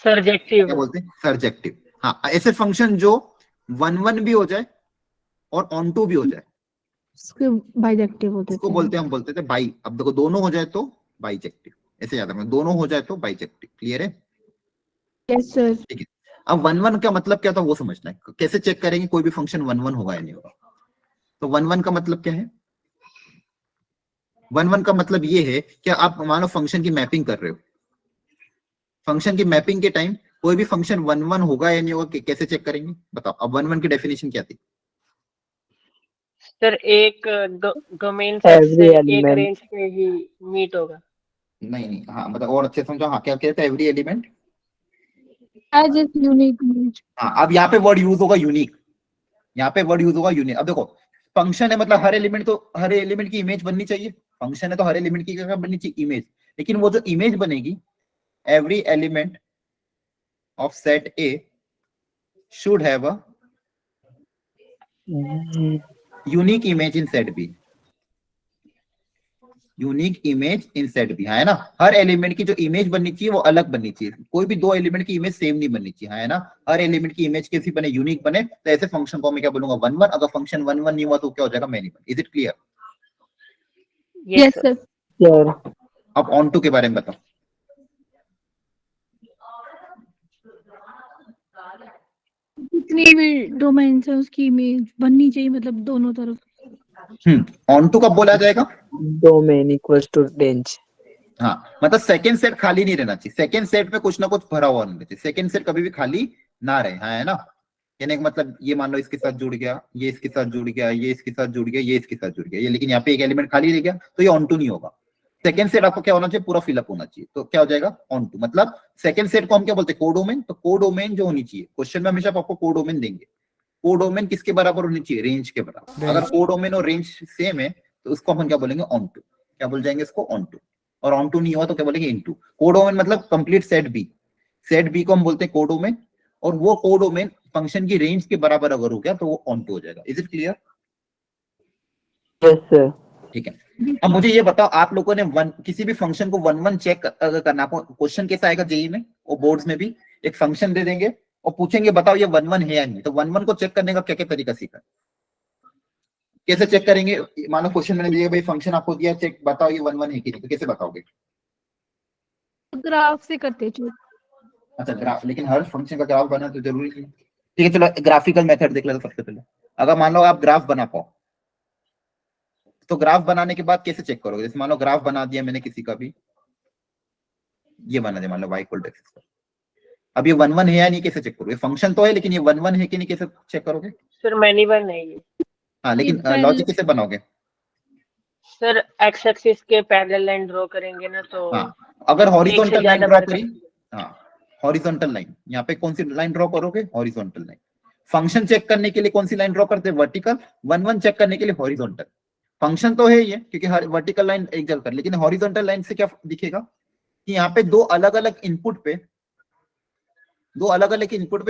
[SPEAKER 4] सर्जेक्टिव।
[SPEAKER 1] क्या बोलते हैं, सर्जेक्टिव। हाँ, ऐसे फंक्शन जो 1 1 भी हो जाए और ऑन टू भी हो जाए
[SPEAKER 5] उसको बाइजेक्टिव बोलते
[SPEAKER 1] इसको बोलते हैं, हम बोलते थे बाई। अब देखो, दोनों हो जाए तो बाइजेक्टिव। ऐसे याद रखना, दोनों हो जाए तो बाइजेक्टिव। क्लियर है?
[SPEAKER 5] Yes sir.
[SPEAKER 1] ठीक है। अब 1 1 का मतलब क्या था वो समझना है। कैसे चेक करेंगे कोई भी फंक्शन 1 1 होगा या नहीं होगा? तो 1 1 का मतलब क्या है? 1 1 का मतलब ये है कि आप मानो फंक्शन की मैपिंग कर रहे हो। फंक्शन की मैपिंग के टाइम कोई भी फंक्शन 1 1 होगा या नहीं होगा, कैसे चेक करेंगे बताओ? अब 1 1 की डेफिनेशन क्या थी?
[SPEAKER 4] सर एक डोमेन सेट
[SPEAKER 3] Every
[SPEAKER 4] से एक
[SPEAKER 3] element.
[SPEAKER 4] रेंज पे ही मीट होगा।
[SPEAKER 1] नहीं, हाँ मतलब और अच्छे समझो। हाँ, क्या कहते हैं, every element
[SPEAKER 5] has its unique image.
[SPEAKER 1] हाँ, अब यहाँ पे वर्ड यूज होगा यूनिक। यहाँ पे वर्ड यूज होगा यूनिक। अब देखो, फंक्शन है मतलब हर एलिमेंट की इमेज बननी चाहिए। फंक्शन है तो हर एलिमेंट की क्या बननी चाहिए, इमेज। लेकिन वो जो इमेज बनेगी, every element of set A should have a unique image in set B, unique image in set B, है ना। हर एलिमेंट की जो इमेज बननी चाहिए वो अलग बननी चाहिए, कोई भी दो एलिमेंट की इमेज सेम नहीं बननी चाहिए, है ना। हर एलिमेंट की इमेज कैसी बने, यूनिक बने। तो ऐसे फंक्शन को मैं क्या बोलूंगा, 1 1। अगर फंक्शन 1 1 नहीं हुआ तो क्या हो जाएगा, many one. Is it clear?
[SPEAKER 5] Yes, sir.
[SPEAKER 3] Sir.
[SPEAKER 1] अब ऑन टू के बारे में बताओ।
[SPEAKER 5] जितनी भी डोमेन्स है उसकी इमेज बननी चाहिए, मतलब दोनों तरफ।
[SPEAKER 1] ऑन टू कब बोला जाएगा?
[SPEAKER 3] Domain equals to range.
[SPEAKER 1] हाँ, मतलब सेकंड सेट खाली नहीं रहना चाहिए, सेकंड सेट में कुछ ना कुछ भरा हुआ रहना चाहिए, सेकंड सेट कभी भी खाली ना रहे, है ना। कहने का मतलब ये मान लो इसके साथ जुड़ गया, ये इसके साथ जुड़ गया, ये इसके साथ जुड़ गया, ये इसके साथ जुड़ गया, ये, लेकिन यहाँ पे एक एलिमेंट खाली रह गया तो ये ऑन टू नहीं होगा। सेकंड सेट आपको क्या होना चाहिए, पूरा फिलअप होना चाहिए, तो क्या हो जाएगा, ऑन टू। मतलब सेकंड सेट को हम क्या बोलते हैं, कोडोमेन। तो कोडोमेन जो होनी चाहिए, क्वेश्चन में हमेशा आपको कोडोमेन देंगे। कोडोमेन किसके बराबर होनी चाहिए, रेंज के बराबर। अगर कोडोमेन और रेंज सेम है तो उसको हम क्या बोलेंगे, ऑन टू। क्या बोल जाएंगे इसको, ऑन टू। और ऑन टू नहीं हुआ तो क्या बोलेंगे, इनटू। कोडोमेन मतलब complete set B, set B को हम बोलते हैं कोडोमेन, और वो कोडोमेन फंक्शन की रेंज के बराबर अगर हो गया तो वो ऑन टू हो जाएगा। Is it clear?
[SPEAKER 3] Yes, sir.
[SPEAKER 1] ठीक है। अब मुझे ये बताओ, आप लोगों ने किसी भी फंक्शन को 1 1 चेक अगर करना, क्वेश्चन कैसा आएगा जेई में और बोर्ड्स में भी, एक फंक्शन दे देंगे और पूछेंगे बताओ ये 1 1 है या नहीं। तो 1 1 को चेक करने का क्या क्या तरीका सीखा, कैसे चेक करेंगे? मानो क्वेश्चन मैंने दिया, भाई फंक्शन आपको दिया, चेक बताओ ये 1 1 है कि नहीं, तो कैसे बताओगे?
[SPEAKER 5] ग्राफ से करते चलो।
[SPEAKER 1] अच्छा, ग्राफ, लेकिन हर फंक्शन का ग्राफ बना तो जरूरी नहीं। ठीक है, चलो ग्राफिकल मेथड देख लेते सबसे पहले। अगर मान लो आप ग्राफ बना पाओ, तो ग्राफ बनाने के बाद कैसे चेक करोगे? जैसे मान लो ग्राफ बना दिया मैंने किसी का भी, ये बना दिया मान लो y इक्वल टू x। अब ये 1 1 है या नहीं, कैसे चेक करोगे? फंक्शन तो है लेकिन ये 1 1 है कि नहीं, कैसे चेक करोगे?
[SPEAKER 4] सर मैनी वन है ये।
[SPEAKER 1] हाँ, लेकिन लॉजिक कैसे बनाओगे?
[SPEAKER 4] सर एक्स एक्सिस के पैरेलल लाइन ड्रॉ करेंगे ना, तो
[SPEAKER 1] हाँ, अगर हॉरिजॉन्टल लाइन ड्रॉ
[SPEAKER 4] बार
[SPEAKER 1] करी, हाँ हॉरिजॉन्टल लाइन, यहाँ पे कौन सी लाइन ड्रॉ करोगे, हॉरिजॉन्टल लाइन। फंक्शन चेक करने के लिए कौन सी लाइन ड्रॉ करते हैं, वर्टिकल। 1 1 चेक करने के लिए हॉरिजॉन्टल। फंक्शन तो है ये, क्योंकि हर वर्टिकल लाइन एक जगह कर, लेकिन हॉरिजॉन्टल लाइन से क्या दिखेगा कि यहाँ पे दो अलग अलग इनपुट पे,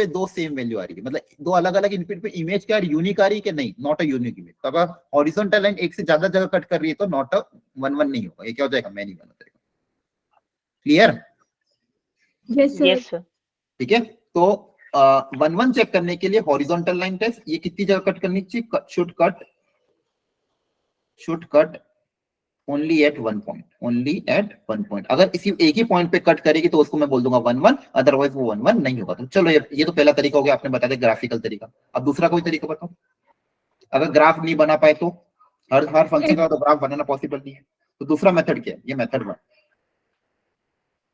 [SPEAKER 1] दो सेम वैल्यू आ रही है। मतलब दो अलग अलग इनपुट पे इमेज क्या यूनिक आ रही है कि नहीं, नॉट अ यूनिक इमेज। तो अगर हॉरिजॉन्टल लाइन एक से ज्यादा जगह कट कर रही है तो नॉट अ 1 1 नहीं होगा, ये क्या हो जाएगा, मैनी वन हो जाएगा। Clear?
[SPEAKER 5] Yes, sir.
[SPEAKER 4] Yes sir.
[SPEAKER 1] ठीक है, तो 1 1 चेक करने के लिए हॉरिजॉन्टल लाइन टेस्ट, ये कितनी जगह कट करनी चाहिए, should cut only at 1 point, only at 1 point. अगर इसी एक ही पॉइंट पे कट करेगी तो उसको मैं बोल दूंगा 1 1, अदरवाइज वो 1 1 नहीं होगा। तो चलो ये तो पहला तरीका हो गया, आपने बता दिया ग्राफिकल तरीका। अब दूसरा कोई तरीका बताओ, अगर ग्राफ नहीं बना पाए तो, हर फंक्शन का तो ग्राफ बनाना पॉसिबल नहीं है, तो दूसरा मेथड क्या है, ये मेथड 1।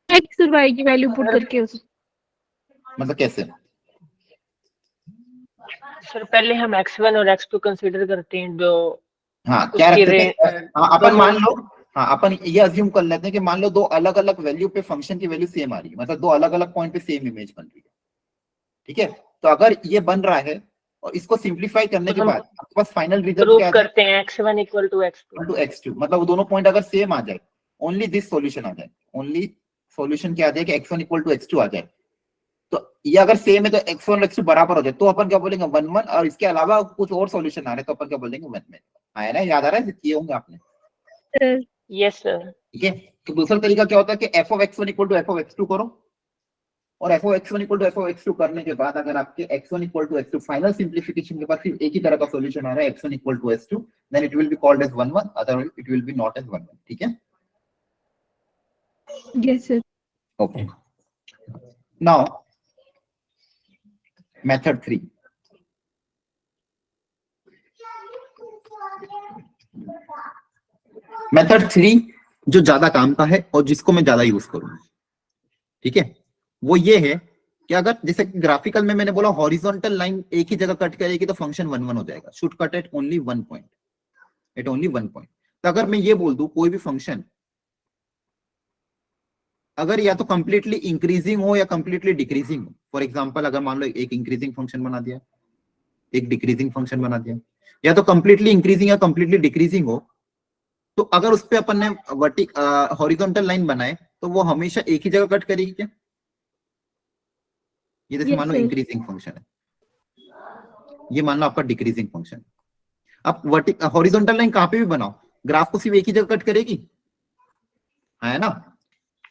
[SPEAKER 5] एक्स और वाई की वैल्यू पुट करके उसे।
[SPEAKER 1] मतलब कैसे?
[SPEAKER 4] सर पहले हम x1 और x2 कंसीडर करते हैं, जो
[SPEAKER 1] हाँ क्या
[SPEAKER 4] उसकी
[SPEAKER 1] रखते थे, हाँ अपन
[SPEAKER 4] दोनों-
[SPEAKER 1] मान लो, हाँ अपन ये अज्यूम कर लेते हैं कि मान लो दो अलग अलग वैल्यू पे फंक्शन की वैल्यू सेम आ रही है, मतलब दो अलग अलग पॉइंट पे सेम इमेज बन रही है। ठीक है, तो अगर ये बन रहा है और इसको सिंप्लीफाई करने के
[SPEAKER 4] हम
[SPEAKER 1] बाद आपके पास फाइनल रिजल्ट
[SPEAKER 4] प्रूव
[SPEAKER 1] क्या
[SPEAKER 4] करते हैं x1 equal to x2।
[SPEAKER 1] x2, मतलब वो दोनों पॉइंट अगर सेम आ जाए, ओनली दिस सॉल्यूशन आ जाए, ओनली सॉल्यूशन क्या आ जाए कि x1 इक्वल टू x2 आ जाए। तो ये अगर सेम है तो x1 और x2 बराबर हो जाए, तो अपन क्या बोलेंगे 1 1, और इसके अलावा कुछ और सॉल्यूशन आ रहे तो अपन क्या बोलेंगे 1 1। आया ना, याद आ रहा है, किए होंगे आपने।
[SPEAKER 4] Yes sir.
[SPEAKER 1] ठीक है, तो दूसरा तरीका क्या होता है कि f of x1 equal to f of x2 करो, और f of x1 equal to f of x2 करने के बाद अगर आपके x1 equal to x2 final simplification के बाद सिर्फ एक ही तरह का सॉल्यूशन आ रहा है, x1 equal to s2, then it will be called as 1 1, otherwise it will be not as 1 1। ठीक है,
[SPEAKER 5] Yes, sir.
[SPEAKER 1] Okay. Now method 3, method 3 जो ज्यादा काम का है और जिसको मैं ज्यादा यूज करूंगा, ठीक है, वो ये है कि अगर जैसे ग्राफिकल में मैंने बोला हॉरिजॉन्टल लाइन एक ही जगह कट करेगी तो फंक्शन 1 1 हो जाएगा, should cut at only 1 point, at only 1 point. तो अगर मैं ये बोल दूं कोई भी फंक्शन अगर या तो कंप्लीटली इंक्रीजिंग हो या कंप्लीटली डिक्रीजिंग हो, फॉर एग्जांपल अगर मान लो एक इंक्रीजिंग फंक्शन बना दिया, एक डिक्रीजिंग फंक्शन बना दिया, या तो कंप्लीटली इंक्रीजिंग या कंप्लीटली डिक्रीजिंग हो, तो अगर उस पे अपन ने हॉरिजॉन्टल लाइन बनाए तो वो हमेशा एक ही जगह कट करेगी क्या? ये जैसे
[SPEAKER 5] Yes,
[SPEAKER 1] मान लो
[SPEAKER 5] sir.
[SPEAKER 1] इंक्रीजिंग फंक्शन है, ये मान लो आपका डिक्रीजिंग फंक्शन। आप वर्टिकल हॉरिजॉन्टल लाइन कहाँ पे भी बनाओ, ग्राफ को सिर्फ एक ही जगह कट करेगी, है ना।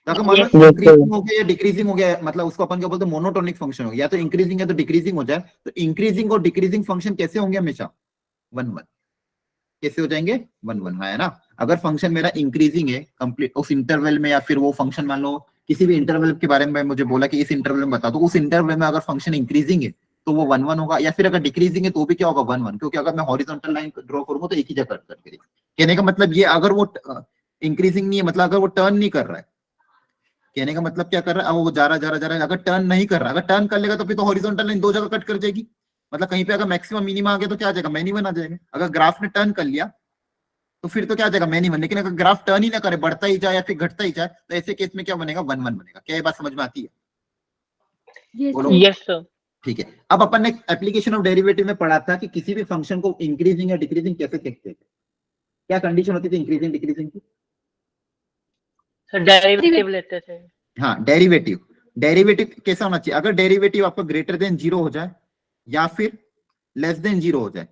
[SPEAKER 1] तो अगर मान लो
[SPEAKER 4] Yes,
[SPEAKER 3] sir.
[SPEAKER 1] इंक्रीजिंग हो गया या डिक्रीजिंग हो गया, मतलब उसको अपन क्या बोलते हैं, मोनोटोनिक फंक्शन हो गया, या तो इंक्रीजिंग है तो डिक्रीजिंग हो जाए, तो इंक्रीजिंग और डिक्रीजिंग फंक्शन कैसे होंगे हमेशा 1 1, कैसे हो जाएंगे 1 1, है ना। अगर फंक्शन मेरा इंक्रीजिंग है कंप्लीट उस इंटरवल में, या फिर वो फंक्शन मान लो किसी भी इंटरवल के बारे में मुझे बोला कि इस इंटरवल में बता, तो उस इंटरवल में अगर फंक्शन इंक्रीजिंग है तो वो 1 1 होगा, या फिर अगर डिक्रीजिंग है तो भी क्या होगा 1 1, क्योंकि अगर मैं हॉरिजॉन्टल लाइन ड्रॉ करूंगा तो एक ही जगह कट करेगी। कहने का मतलब ये, अगर वो इंक्रीजिंग नहीं है, मतलब अगर वो टर्न नहीं कर रहा है, कहने का मतलब क्या कर रहा है, वो जा रहा है, अगर टर्न नहीं कर रहा, अगर टर्न कर लेगा तो फिर तो हॉरिजॉन्टल लाइन दो जगह कट कर जाएगी, मतलब कहीं पे अगर मैक्सिमम मिनिमम आ गया तो क्या आ जाएगा, मिनिमम आ जाएगा। अगर ग्राफ ने टर्न कर लिया तो फिर तो क्या आ जाएगा, मिनिमम। लेकिन अगर ग्राफ टर्न ही ना करे, बढ़ता ही जाए या फिर घटता ही जाए, तो ऐसे केस में क्या बनेगा 1 1 बनेगा। क्या ये बात समझ में आती है?
[SPEAKER 5] Yes,
[SPEAKER 1] बोलो।
[SPEAKER 5] sir.
[SPEAKER 4] yes sir,
[SPEAKER 1] ठीक है। अब अपन ने एप्लीकेशन ऑफ डेरिवेटिव में पढ़ा था कि किसी भी फंक्शन को इंक्रीजिंग या डिक्रीजिंग कैसे देखते हैं, क्या कंडीशन होती थी इंक्रीजिंग डिक्रीजिंग की?
[SPEAKER 4] सर डेरिवेटिव लेते थे।
[SPEAKER 1] हाँ, डेरिवेटिव। डेरिवेटिव कैसा होना चाहिए, अगर डेरिवेटिव आपका ग्रेटर देन 0 हो जाए या फिर लेस देन 0 हो जाए,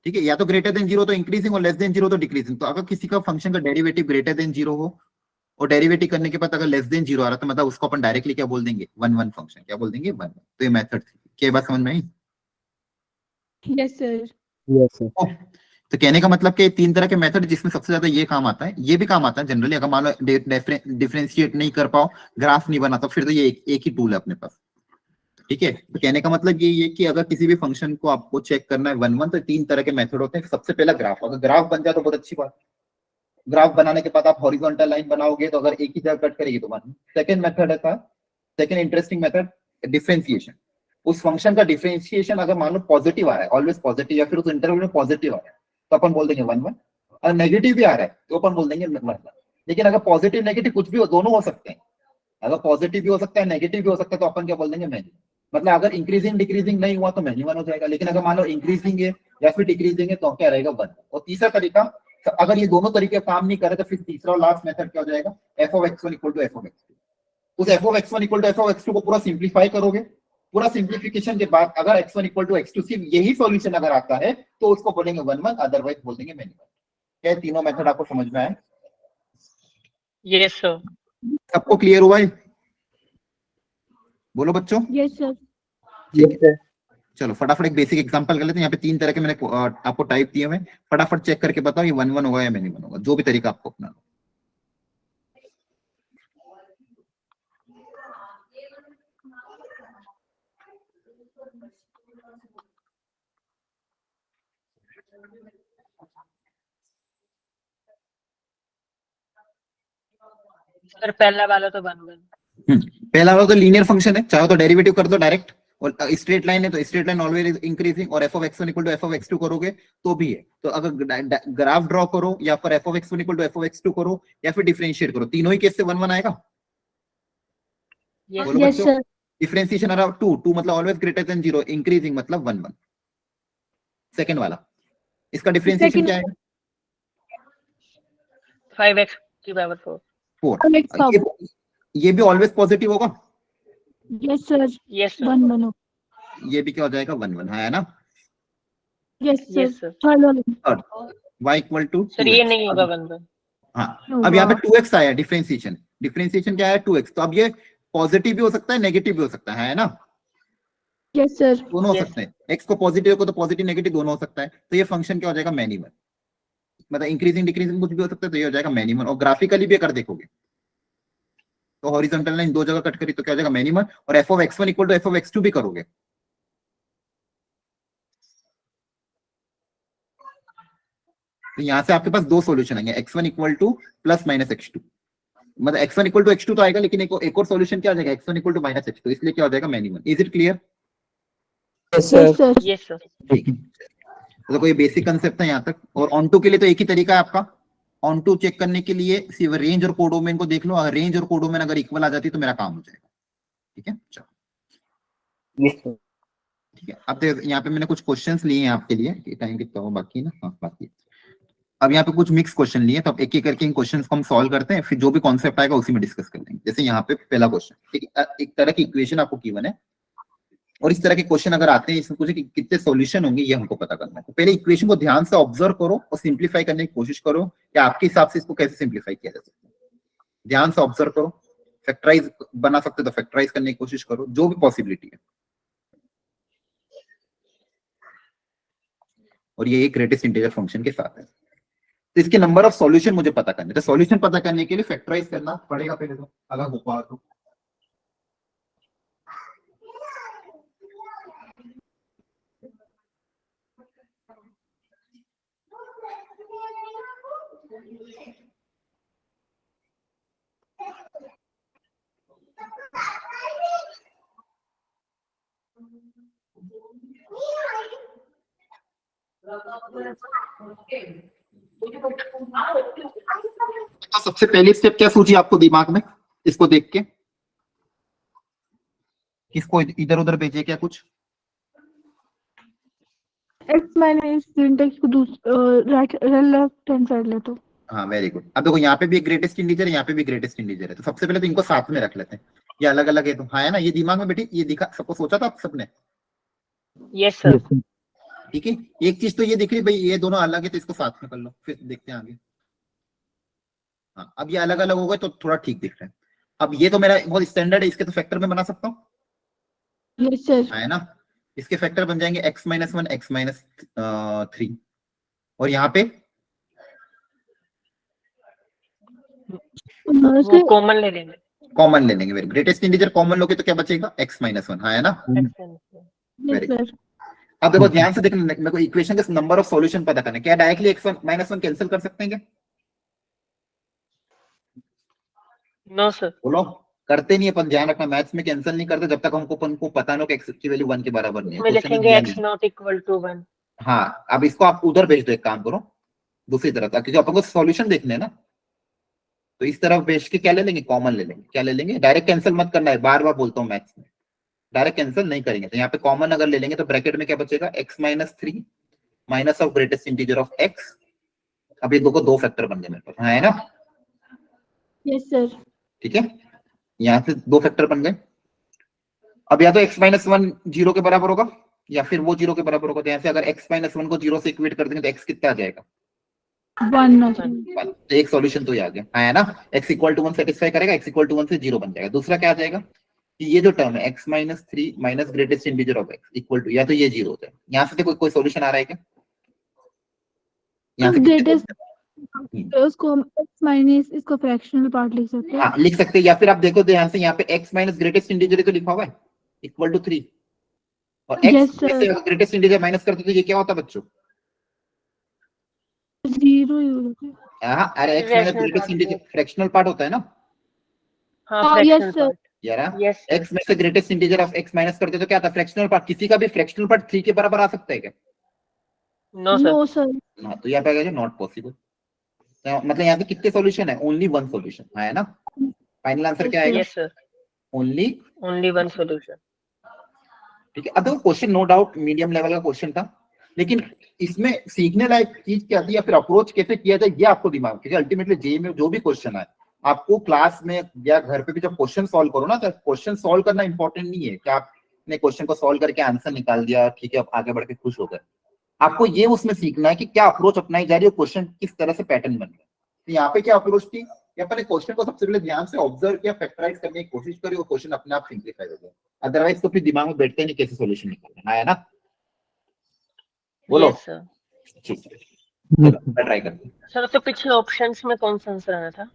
[SPEAKER 1] ठीक है, या तो ग्रेटर देन 0 तो इंक्रीजिंग और लेस देन 0 तो डिक्रीजिंग। तो अगर किसी का फंक्शन का डेरिवेटिव ग्रेटर देन 0 हो और डेरिवेटिव करने के बाद अगर लेस देन 0 आ रहा, तो मतलब उसको अपन डायरेक्टली क्या बोल देंगे 1 1 फंक्शन, क्या बोल देंगे 1 1। तो ये मेथड थी, क्या बात समझ में आई?
[SPEAKER 5] Yes, sir.
[SPEAKER 3] Yes, sir.
[SPEAKER 1] तो कहने का मतलब कि 3 तरह के मेथड, जिसमें सबसे ज्यादा ये काम आता है, ये भी काम आता है जनरली। अगर मान लो डिफरेंशिएट नहीं कर पाओ, ग्राफ नहीं बना, तो फिर तो ये एक ही टूल है अपने पास, ठीक है। तो कहने का मतलब ये कि अगर किसी भी फंक्शन को आपको चेक करना है 1 1, तो 3 तरह के मेथड होते हैं। सबसे पहला ग्राफ, अगर ग्राफ बन जाए तो बहुत अच्छी बात। ग्राफ बनाने के बाद आप हॉरिजॉन्टल लाइन बनाओगे तो अगर एक ही जगह कट करेगी तो 1। सेकंड मेथड था, सेकंड इंटरेस्टिंग मेथड डिफरेंशिएशन। उस फंक्शन का डिफरेंशिएशन अगर मान लो पॉजिटिव आ रहा है, ऑलवेज पॉजिटिव, या फिर उस इंटरवल में पॉजिटिव आ रहा है, तो अपन बोल देंगे 1 1। और नेगेटिव भी आ रहा है तो अपन बोल देंगे 1 1। लेकिन अगर पॉजिटिव नेगेटिव कुछ भी हो, दोनों हो सकते हैं, अगर पॉजिटिव भी हो सकता है नेगेटिव भी हो सकता है, तो अपन क्या बोल देंगे मैनी। मतलब अगर इंक्रीजिंग डिक्रीजिंग नहीं हुआ तो मैनी 1 हो जाएगा, लेकिन अगर मान लो इंक्रीजिंग है या फिर डिक्रीजिंग है तो क्या रहेगा 1। और तीसरा तरीका, अगर ये दोनों तरीके काम नहीं करे तो फिर तीसरा और लास्ट मेथड क्या हो जाएगा, f of x1 equal to f of x2। उस f of x1 equal to f of x2 को पूरा सिंप्लीफाई करोगे, पूरा सिंप्लीफिकेशन के बाद अगर x1 equal to x2 सिर्फ यही सॉल्यूशन अगर आता है तो उसको बोलेंगे 1 1, अदरवाइज बोल देंगे मैनी 1। क्या तीनों मेथड आपको समझ में आए?
[SPEAKER 4] yes sir,
[SPEAKER 1] सबको क्लियर हुआ है? बोलो बच्चों।
[SPEAKER 5] Yes, sir.
[SPEAKER 3] Yes, sir.
[SPEAKER 1] चलो फटाफट एक बेसिक एग्जांपल कर लेते हैं। यहाँ पे 3 तरह के मैंने आपको टाइप दिए हुए, फटाफट चेक करके बताओ ये 1 1 होगा या मैनी 1 होगा, जो भी तरीका आपको अपना लो।
[SPEAKER 4] सर पहला वाला तो 1 1।
[SPEAKER 1] पहला वाला तो लीनियर फंक्शन है, चाहे तो डेरिवेटिव कर दो डायरेक्ट, और स्ट्रेट लाइन है तो स्ट्रेट लाइन ऑलवेज इंक्रीजिंग, और f of x1 equal to f of x2 करोगे तो भी है। तो अगर ग्राफ ड्रॉ करो या फिर f of x1 equal to f of x2 करो या फिर डिफरेंशिएट करो, तीनों ही केस से 1 1 आएगा।
[SPEAKER 4] yes
[SPEAKER 1] बोलो
[SPEAKER 5] Yes,
[SPEAKER 1] बच्चों।
[SPEAKER 5] sir.
[SPEAKER 1] डिफरेंशिएशन आ रहा 2 2 मतलब ऑलवेज ग्रेटर देन 0, इंक्रीजिंग मतलब 1 1। सेकंड वाला, इसका डिफरेंशिएशन
[SPEAKER 5] Second-
[SPEAKER 1] क्या है?
[SPEAKER 4] 5x की पावर 4।
[SPEAKER 1] 4।
[SPEAKER 5] Next up.
[SPEAKER 1] ये भी ऑलवेज पॉजिटिव होगा,
[SPEAKER 5] Yes, sir.
[SPEAKER 4] yes sir,
[SPEAKER 5] 1 1.
[SPEAKER 1] ये भी क्या हो जाएगा 1 1, है ना।
[SPEAKER 5] Yes, sir.
[SPEAKER 4] yes sir,
[SPEAKER 5] Third one.
[SPEAKER 1] y equal to
[SPEAKER 4] sir ये नहीं होगा 1 1।
[SPEAKER 1] हाँ,
[SPEAKER 5] होगा।
[SPEAKER 1] अब यहाँ पे 2x आया डिफरेंशिएशन। डिफरेंशिएशन क्या है 2x, तो अब ये पॉजिटिव भी हो सकता है नेगेटिव भी हो सकता है ना,
[SPEAKER 5] Yes, sir.
[SPEAKER 1] दोनों हो
[SPEAKER 4] Yes.
[SPEAKER 1] सकते हैं। x को पॉजिटिव को तो पॉजिटिव नेगेटिव दोनों हो सकता है, तो ये फंक्शन क्या हो जाएगा मैनी 1। मतलब इंक्रीजिंग डिक्रीजिंग कुछ भी हो सकता है, तो ये हो जाएगा मैनी 1। और ग्राफिकली भी अगर देखोगे तो हॉरिजॉन्टल लाइन दो जगह कट करी तो क्या हो जाएगा मैनी 1, और f of x1 equal to f of x2 भी करोगे तो यहाँ से आपके पास दो सॉल्यूशन आएंगे, x1 equal to plus minus x2। मतलब x1 equal to x2 तो आएगा, लेकिन एक और सॉल्यूशन क्या आ जाएगा, x1 equal to minus x2, इसलिए क्या हो जाएगा many 1। Is it clear?
[SPEAKER 3] Yes, sir.
[SPEAKER 5] Yes, sir.
[SPEAKER 4] yes sir,
[SPEAKER 1] ठीक है, तो कोई बेसिक कंसेप्ट है यहाँ तक। और ऑन टू के लिए तो एक ही तरीका है आपका, ऑन टू चेक करने के लिए सिर्फ रेंज और कोडोमेन को देख लो, अगर रेंज और कोडोमेन अगर इक्वल आ जाती तो मेरा काम हो जाएगा। ठीक है, चलो
[SPEAKER 3] Yes, sir.
[SPEAKER 1] ठीक है। अब यहाँ पे मैंने कुछ क्वेश्चंस लिए हैं आपके लिए, टाइम कितना हो बाकी ना, हाँ बाकी है। अब यहाँ पे कुछ मिक्स क्वेश्चन लिए, तो अब एक एक करके इन क्वेश्चंस को हम सॉल्व करते हैं, फिर जो भी कॉन्सेप्ट आएगा उसी में डिस्कस कर लेंगे। जैसे यहाँ पे पहला क्वेश्चन, एक तरह की इक्वेशन आपको गिवन है, और इस तरह के क्वेश्चन अगर आते हैं इसमें पूछे कि कितने सॉल्यूशन होंगे, ये हमको पता करना है। तो पहले इक्वेशन को ध्यान से ऑब्जर्व करो और सिंप्लीफाई करने की कोशिश करो कि आपके हिसाब से इसको कैसे सिंप्लीफाई किया जा सकता है। ध्यान से ऑब्जर्व करो, फैक्टराइज बना सकते तो फैक्टराइज करने की कोशिश करो, जो भी पॉसिबिलिटी है। और ये एक ग्रेटेस्ट इंटीजर फंक्शन के साथ है। तो इसके नंबर ऑफ सॉल्यूशन मुझे पता करने, तो सॉल्यूशन पता करने के लिए फैक्टराइज करना पड़ेगा पहले, तो अगर हो पाए तो। तो सबसे पहली स्टेप क्या सूझी आपको दिमाग में इसको देख के? किसको इधर उधर भेजे क्या कुछ?
[SPEAKER 5] x माइनस सिंटेक्स को राइट लेफ्ट हैंड साइड ले तो।
[SPEAKER 1] हाँ वेरी गुड। अब देखो यहाँ पे भी एक ग्रेटेस्ट इंटीजर है, यहाँ पे भी ग्रेटेस्ट इंटीजर है, तो सबसे पहले तो इनको साथ में रख लेते हैं। ये अलग अलग है तो हाँ है ना, ये दिमाग में बैठी, ये दिखा सबको, सोचा था आप सबने?
[SPEAKER 4] Yes sir.
[SPEAKER 3] Yes, sir.
[SPEAKER 1] ठीक है, एक चीज तो ये दिख रही भाई, ये दोनों अलग है तो इसको साथ में कर लो, फिर देखते हैं आगे। हाँ अब ये अलग अलग हो गए तो थोड़ा ठीक दिख रहा है। अब ये तो मेरा बहुत स्टैंडर्ड है, इसके तो फैक्टर में बना सकता हूँ,
[SPEAKER 5] यस सर।
[SPEAKER 1] है ना। इसके फैक्टर बन जाएंगे x माइनस 1 x माइनस 3, और यहाँ पे
[SPEAKER 4] वो कॉमन ले लेंगे।
[SPEAKER 1] कॉमन ले लेंगे। ग्रेटेस्ट इंटीजर कॉमन लोगे तो क्या बचेगा? x माइनस 1, हाँ है ना।
[SPEAKER 5] Yes sir.
[SPEAKER 1] अब देखो ध्यान से देखना, मेरे को इक्वेशन के नंबर ऑफ सॉल्यूशन पता करना है। क्या डायरेक्टली x माइनस 1 कैंसिल कर सकते हैं क्या?
[SPEAKER 4] No sir.
[SPEAKER 1] बोलो, करते नहीं अपन, ध्यान रखना मैथ्स में कैंसिल नहीं करते जब तक हमको पता ना हो कि x की वैल्यू 1 के बराबर नहीं है।
[SPEAKER 4] मैं
[SPEAKER 1] Question में
[SPEAKER 4] लिखेंगे
[SPEAKER 1] ध्यान
[SPEAKER 4] x
[SPEAKER 1] देना।
[SPEAKER 4] Not equal to 1।
[SPEAKER 1] हाँ अब इसको आप उधर भेज दो, एक काम करो दूसरी तरफ, क्योंकि अपन को सॉल्यूशन देखने हैं ना, तो इस तरफ भेज के क्या ले लेंगे? कॉमन ले लेंगे। क्या ले लेंगे? डायरेक्ट कैंसिल मत करना है, बार बार बोलता हूँ मैथ्स में डायरेक्ट कैंसिल नहीं करेंगे। तो यहाँ पे कॉमन अगर ले लेंगे तो ब्रैकेट में क्या बचेगा? x minus 3 minus of greatest integer of x। अब ये दो फैक्टर बन गए मेरे पास, हाँ है ना।
[SPEAKER 5] Yes sir.
[SPEAKER 1] ठीक है, यहाँ से दो फैक्टर बन गए। अब या तो x माइनस 1 0 के बराबर होगा या फिर वो 0 के बराबर होगा। तो यहाँ से अगर x माइनस 1 को 0 से इक्वेट कर देंगे तो x कितना आ जाएगा?
[SPEAKER 5] 1।
[SPEAKER 1] तो एक सॉल्यूशन तो ये आ गया, है ना। x इक्वल टू 1 सेटिस्फाई करेगा, x इक्वल टू 1 से 0 बन जाएगा। दूसरा क्या आ जाएगा कि ये जो टर्म है x minus 3 minus greatest integer of x equal to, या तो ये 0 होता है। यहाँ से देखो कोई सॉल्यूशन आ रहा है क्या? यहाँ से
[SPEAKER 5] ग्रेटेस्ट उसको हम x माइनस इसको फ्रैक्शनल पार्ट लिख सकते हैं।
[SPEAKER 1] हाँ लिख सकते हैं, या फिर आप देखो ध्यान से यहाँ पे x माइनस ग्रेटेस्ट इंटीजर तो लिखा हुआ है इक्वल टू 3, और x
[SPEAKER 5] Yes, sir.
[SPEAKER 1] से अगर ग्रेटेस्ट इंटीजर माइनस करते तो ये क्या होता बच्चों?
[SPEAKER 5] 0 ही होता है।
[SPEAKER 1] हाँ अरे x minus greatest integer fractional part होता है ना
[SPEAKER 4] हाँ
[SPEAKER 5] हाँ,
[SPEAKER 4] फ्रैक्शनल
[SPEAKER 5] yes, sir.
[SPEAKER 4] पार्ट।
[SPEAKER 1] यार।
[SPEAKER 4] यस
[SPEAKER 1] x में से greatest integer of x minus करते तो क्या था? Fractional part. किसी का भी फ्रैक्शनल पार्ट 3 के बराबर आ सकता है क्या?
[SPEAKER 4] No sir.
[SPEAKER 5] No sir.
[SPEAKER 1] हाँ तो यहाँ पे आ गया नॉट पॉसिबल। मतलब यहाँ पे कितने सॉल्यूशन है? ओनली वन सॉल्यूशन, है ना। फाइनल आंसर क्या आएगा?
[SPEAKER 4] Yes sir.
[SPEAKER 1] Only
[SPEAKER 4] only one solution.
[SPEAKER 1] ठीक है। अब देखो question no doubt medium level का क्वेश्चन था, लेकिन इसमें सीखने लायक चीज क्या थी या फिर अप्रोच कैसे किया जाए ये आपको दिमाग, क्योंकि अल्टीमेटली जेईई में जो भी क्वेश्चन आए आपको क्लास में या घर पे भी जब क्वेश्चन सॉल्व करो ना, तो क्वेश्चन सॉल्व करना इंपॉर्टेंट नहीं है कि आपने क्वेश्चन को सॉल्व करके आंसर निकाल दिया, ठीक है, आप आगे बढ़ के खुश हो गए। आपको ये उसमें सीखना है कि क्या अप्रोच अपनाई जा रही है, क्वेश्चन किस तरह से पैटर्न बन रहा है। तो यहाँ पे क्या अप्रोच थी कि अपने क्वेश्चन को सबसे पहले ध्यान से ऑब्जर्व किया, फैक्टराइज करने की कोशिश करी, और क्वेश्चन अपने आप सिंप्लीफाई हो गया। अदरवाइज तो फिर दिमाग में बैठते नहीं कैसे सॉल्यूशन निकालना है ना। बोलो।
[SPEAKER 4] Yes sir.
[SPEAKER 1] ठीक है, मैं ट्राई करता हूँ।
[SPEAKER 4] सर तो पिछले ऑप्शंस में कौन सा आंसर आना था?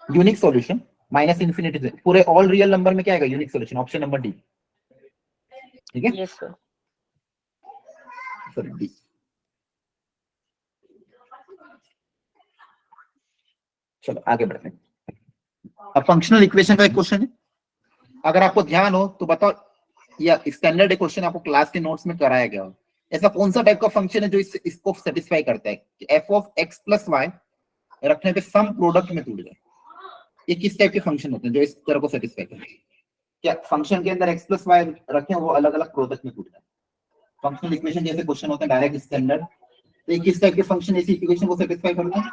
[SPEAKER 1] यूनिक सॉल्यूशन माइनस इंफिनिटी से पूरे ऑल रियल नंबर में क्या आएगा? Unique solution, option number D. ठीक है,
[SPEAKER 4] यस सर।
[SPEAKER 1] Sorry D. चलो आगे बढ़ते हैं। अब फंक्शनल इक्वेशन का एक क्वेश्चन है, अगर आपको ध्यान हो तो बताओ, या स्टैंडर्ड क्वेश्चन आपको क्लास के नोट्स में कराया गया हो, ऐसा कौन सा टाइप का फंक्शन है जो इसको सेटिस्फाई करता है कि F of X plus Y रखने पे सम प्रोडक्ट में टूट जाए। ये किस टाइप के फंक्शन होते हैं जो इस तरह को सेटिस्फाई करते हैं? क्या फंक्शन के अंदर एक्स प्लस वाई रखें वो अलग अलग प्रोडक्ट में टूट जाए? फंक्शनल इक्वेशन जैसे क्वेश्चन होते हैं डायरेक्ट स्टैंडर्ड, तो ये किस टाइप के फंक्शन इस इक्वेशन को सेटिस्फाई करते हैं?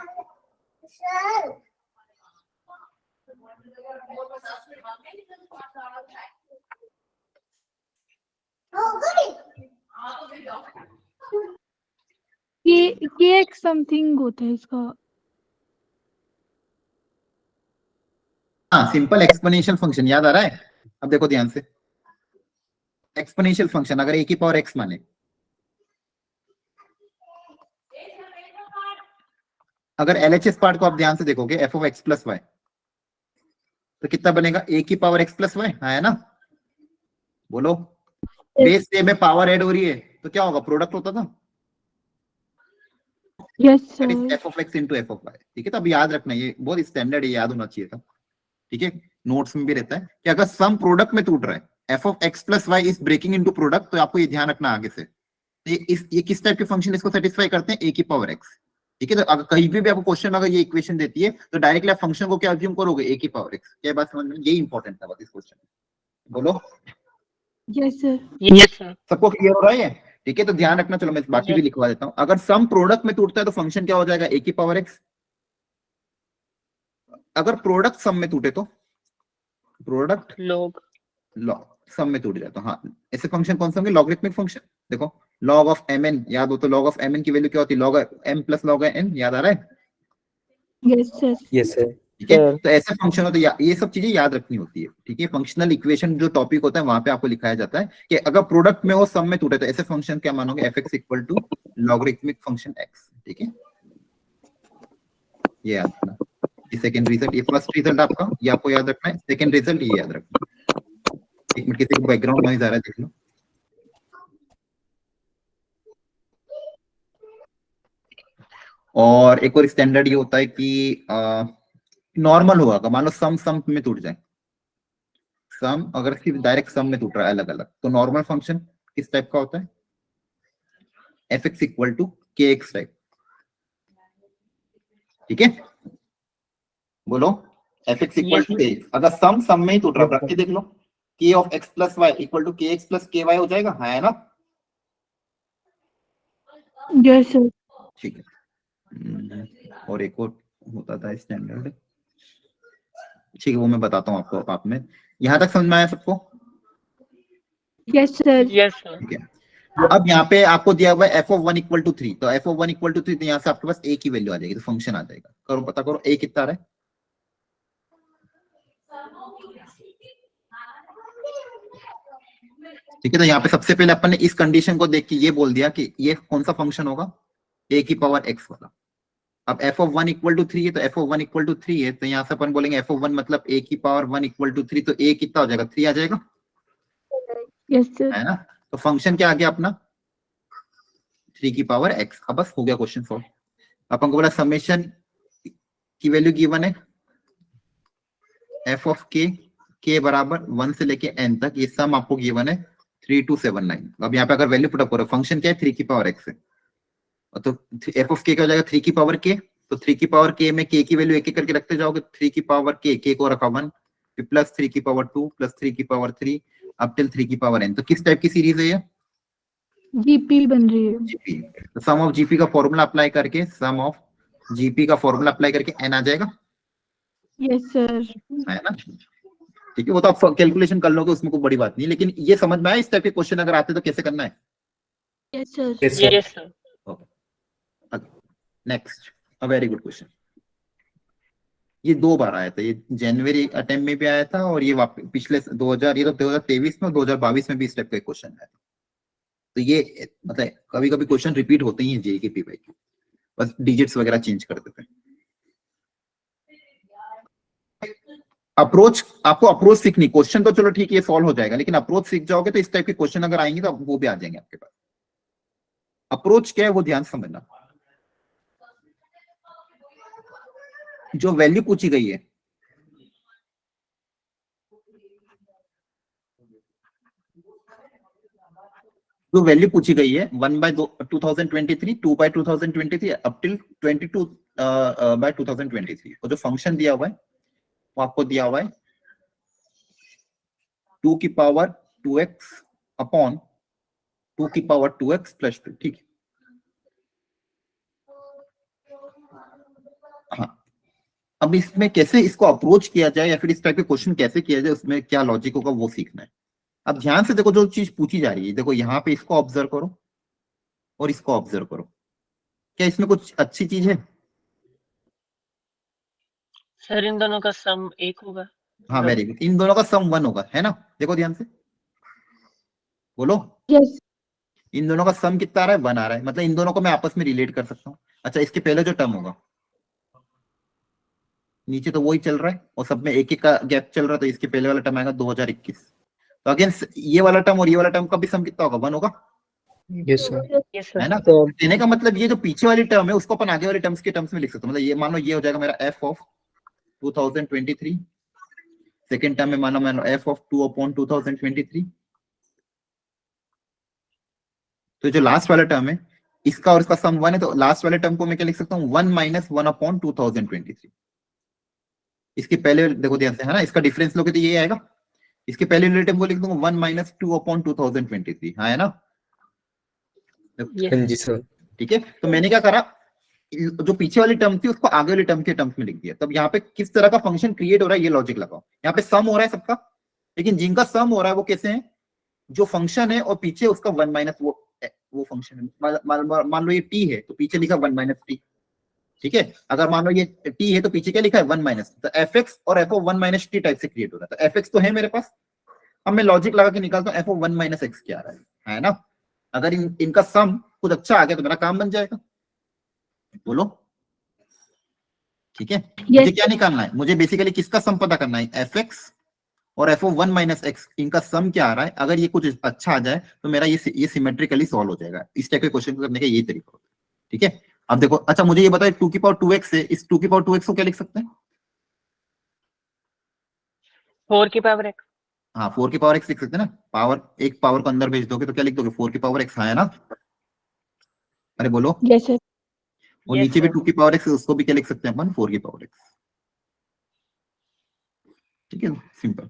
[SPEAKER 5] ये एक समथिंग होता है इसका।
[SPEAKER 1] हाँ, सिंपल एक्सपोनेंशियल फंक्शन याद आ रहा है? अब देखो ध्यान से, एक्सपोनेंशियल फंक्शन अगर a की पावर x माने, अगर LHS पार्ट को आप ध्यान से देखोगे f of x plus Y, तो कितना बनेगा? a की पावर x प्लस वाई, है ना? बोलो, बेस से में पावर ऐड हो रही है तो क्या होगा? प्रोडक्ट होता था,
[SPEAKER 5] yes
[SPEAKER 1] that is
[SPEAKER 5] sir.
[SPEAKER 1] f of x into f of y। ठीक है, तो अब याद रखना, ये बहुत स्टैंडर्ड है, याद होना चाहिए था। ठीक है, नोट्स में भी रहता है कि अगर सम प्रोडक्ट में टूट रहा है, f of x plus y is breaking into product, तो आपको ये ध्यान रखना आगे से। ये किस टाइप के फंक्शन इसको सेटिस्फाई करते हैं? a की पावर x। ठीक है, तो अगर कहीं भी आपको क्वेश्चन अगर ये इक्वेशन देती है तो डायरेक्टली आप फंक्शन को क्या अज्यूम करोगे? a की पावर x। क्या बात समझ में? ये इंपॉर्टेंट था बस इस क्वेश्चन में। बोलो,
[SPEAKER 5] यस सर।
[SPEAKER 4] Yes sir.
[SPEAKER 1] सबको क्लियर हो रहा है? ठीक है, तो ध्यान रखना। चलो मैं बाकी भी लिखवा देता हूँ। अगर सम प्रोडक्ट में टूटता है तो फंक्शन क्या हो जाएगा? a की पावर x। अगर प्रोडक्ट सम में टूटे तो प्रोडक्ट
[SPEAKER 4] log
[SPEAKER 1] सम में टूट जाए तो हाँ, ऐसे फंक्शन कौन से होंगे? Logarithmic function. देखो log ऑफ mn, याद हो तो log ऑफ mn की वैल्यू क्या होती है? log m plus log n, याद आ रहा है?
[SPEAKER 5] Yes sir.
[SPEAKER 3] Yes, sir.
[SPEAKER 1] ठीक है,
[SPEAKER 3] Sir.
[SPEAKER 1] तो ऐसे फंक्शन होते हैं, ये सब चीजें याद रखनी होती है। ठीक है, फंक्शनल इक्वेशन जो टॉपिक होता है वहां पे आपको लिखाया जाता है कि अगर प्रोडक्ट में हो, सम में टूटे, तो ऐसे फंक्शन क्या मानोगे? fx equal to logarithmic function x। ठीक है, ये याद रखना। ये सेकंड रिजल्ट, ये फर्स्ट रिजल्ट आपका, ये आपको याद रखना है। सेकंड रिजल्ट ये याद रखना। एक मिनट, किसी को बैकग्राउंड नॉइज आ रहा है, देख लो। और एक और स्टैंडर्ड ये होता है कि नॉर्मल होगा, मान लो सम सम में टूट जाए, सम अगर सिर्फ डायरेक्ट सम में टूट रहा है अलग अलग, तो नॉर्मल फंक्शन किस टाइप का होता है? fx equal to kx type. ठीक है, बोलो, fx इक्वल टू kx। अगर सम सम में ही टूट रहा है, रख के देख लो, k of x plus Y equal to kx plus ky हो जाएगा, है ना?
[SPEAKER 5] Yes sir.
[SPEAKER 1] ठीक है, और एक और होता था स्टैंडर्ड। ठीक है, वो मैं बताता हूँ आपको आप में। यहाँ तक समझ में आया सबको?
[SPEAKER 5] Yes sir.
[SPEAKER 4] yes sir।
[SPEAKER 1] ठीक है, अब यहाँ पे आपको दिया हुआ है f of 1 इक्वल टू 3, तो f of 1 इक्वल टू 3, तो यहाँ से आपके पास a की वैल्यू आ जाएगी, तो फंक्शन आ जाएगा। करो, पता करो a कितना आ रहा है। ठीक है, तो यहाँ पे सबसे पहले अपन ने इस कंडीशन को देख के ये बोल दिया कि ये कौन सा फंक्शन होगा? a की पावर x वाला। अब f of 1 इक्वल टू 3 है, तो f of 1 इक्वल टू 3 है, तो यहाँ से अपन बोलेंगे f of 1 मतलब a की पावर 1 इक्वल टू 3, तो a कितना हो जाएगा? 3 आ जाएगा,
[SPEAKER 5] यस सर।
[SPEAKER 1] है ना? तो फंक्शन क्या आ गया अपना? 3 की पावर x। अब बस हो गया क्वेश्चन सॉल्व। अपन को बोला समेशन की वैल्यू गिवन है f of k बराबर 1 से लेके n तक, ये सम आपको गिवन है 3279। अब यहाँ पे अगर वैल्यू पुट अप करो, फंक्शन क्या है? 3 की पावर x है, तो f of k क्या हो जाएगा? 3 की पावर k। तो 3 की पावर k में k की वैल्यू एक एक करके रखते जाओगे, 3 की पावर k को रखा 1, फिर प्लस 3 की पावर 2, प्लस 3 की पावर 3, अब टिल 3 की पावर n। तो किस टाइप की सीरीज है ये?
[SPEAKER 5] जीपी बन रही है।
[SPEAKER 1] जीपी। तो सम ऑफ जीपी का फॉर्मूला अप्लाई करके, सम ऑफ जीपी का फॉर्मूला अप्लाई करके n आ जाएगा,
[SPEAKER 5] यस सर।
[SPEAKER 1] है ना? ठीक है, वो तो आप कैलकुलेशन कर लोगे, उसमें कोई बड़ी बात नहीं, लेकिन ये समझ में आया इस टाइप के क्वेश्चन अगर आते तो कैसे करना है?
[SPEAKER 5] Yes sir.
[SPEAKER 3] Yes, sir.
[SPEAKER 4] yes sir।
[SPEAKER 1] Next, a very good question. ये 2 बार आया था, ये जनवरी अटेम्प्ट में भी आया था, और ये पिछले 2000, ये तो 2023 में, 2022 में भी इस टाइप का क्वेश्चन आया था। तो ये मतलब कभी कभी क्वेश्चन रिपीट होते ही हैं जेईई के पीवाई के, बस डिजिट्स वगैरह चेंज कर देते हैं। अप्रोच, आपको अप्रोच सीखनी, क्वेश्चन तो चलो ठीक है ये सॉल्व हो जाएगा, लेकिन अप्रोच सीख जाओगे तो इस टाइप के क्वेश्चन अगर आएंगे तो वो भी आ जाएंगे आपके पास। अप्रोच क्या है वो ध्यान से समझना। जो वैल्यू पूछी गई है, जो वैल्यू पूछी गई है 1/2023, 2/2023 अप टिल 22/2023, और जो फंक्शन दिया हुआ है वो आपको दिया हुआ है 2 की पावर 2x अपॉन 2 की पावर 2x प्लस 2। ठीक है, हाँ, अब इसमें कैसे इसको अप्रोच किया जाए या फिर इस टाइप के क्वेश्चन कैसे किया जाए, उसमें क्या लॉजिक होगा वो सीखना है। अब ध्यान से देखो, जो चीज पूछी जा रही है, देखो यहाँ पे इसको ऑब्जर्व करो और इसको ऑब्जर्व करो। क्या इसमें कुछ अच्छी चीज है?
[SPEAKER 4] सर इन दोनों का सम 1 होगा।
[SPEAKER 1] हाँ वेरी गुड, इन दोनों का सम 1 होगा, है ना? देखो ध्यान से बोलो,
[SPEAKER 5] Yes.
[SPEAKER 1] इन दोनों का सम कितना आ रहा है? 1 आ रहा है, मतलब इन दोनों को मैं आपस में रिलेट कर सकता हूँ। अच्छा, इसके पहले जो टर्म होगा, नीचे तो वही चल रहा है और सब में एक एक का गैप चल रहा है, तो इसके पहले वाला टर्म आएगा 2021। तो अगेन ये वाला टर्म और ये वाला टर्म का भी सम कितना होगा? 1 होगा,
[SPEAKER 7] यस सर।
[SPEAKER 4] यस
[SPEAKER 1] है
[SPEAKER 4] सर।
[SPEAKER 1] ना?
[SPEAKER 3] सर
[SPEAKER 1] देने का मतलब ये जो पीछे वाली टर्म है उसको अपन आगे वाले टर्म्स के टर्म्स में लिख सकते हैं। मतलब ये मान लो ये हो जाएगा मेरा f ऑफ 2023, सेकेंड टर्म में मान लो f ऑफ 2/2023। तो जो लास्ट वाला टर्म है इसका और इसका सम 1 है, तो लास्ट वाले टर्म को मैं क्या लिख सकता हूँ? 1 - 1/2023। इसके पहले देखो ध्यान से, है ना, इसका डिफरेंस लोगे तो ये आएगा। इसके पहले वाले टर्म को लिख दूंगा 1 - 2/2023, हाँ है ना?
[SPEAKER 4] यस
[SPEAKER 7] हाँ जी सर।
[SPEAKER 1] ठीक है, तो मैंने क्या करा, जो पीछे वाली टर्म थी उसको आगे वाली टर्म के टर्म्स में लिख दिया। तब यहाँ पे किस तरह का फंक्शन क्रिएट हो रहा है ये लॉजिक लगाओ। यहाँ पे सम हो रहा है सबका, लेकिन जिनका सम हो रहा है वो कैसे है? जो फंक्शन है और पीछे उसका 1 माइनस वो फंक्शन है। मान लो ये t है तो पीछे लिखा 1 - t, ठीक है? अगर मान लो ये t है तो पीछे क्या लिखा है? 1 माइनस। तो fx और f of 1 - t टाइप से क्रिएट हो रहा है। तो fx तो है मेरे पास, अब मैं लॉजिक लगा के निकालता हूँ f of 1 - x क्या आ रहा है ना? अगर इनका सम कुछ अच्छा आ गया तो मेरा काम बन जाएगा। बोलो, ठीक है? मुझे क्या निकालना है? मुझे बेसिकली किसका सम पता करना है? fx और f of 1 - x, इनका सम क्या आ रहा है? अगर ये कुछ अच्छा आ जाए तो मेरा ये सिमेट्रिकली सॉल्व हो जाएगा। इस टाइप के क्वेश्चन करने का ये तरीका होता है, ठीक है? अब देखो, अच्छा मुझे ये बताओ 2 की पावर 2x है, इस 2 की पावर 2x को क्या लिख सकते हैं?
[SPEAKER 4] 4 की पावर x।
[SPEAKER 1] हाँ 4 की पावर x लिख सकते हैं ना। पावर, एक पावर को अंदर भेज दोगे तो क्या लिख दोगे? 4 की पावर x, हाँ है ना? अरे बोलो।
[SPEAKER 5] Yes, sir.
[SPEAKER 1] और
[SPEAKER 4] Yes,
[SPEAKER 1] नीचे भी
[SPEAKER 4] sir.
[SPEAKER 1] 2 की पावर x, उसको भी क्या लिख सकते हैं अपन? 4 की पावर x, ठीक है? सिंपल।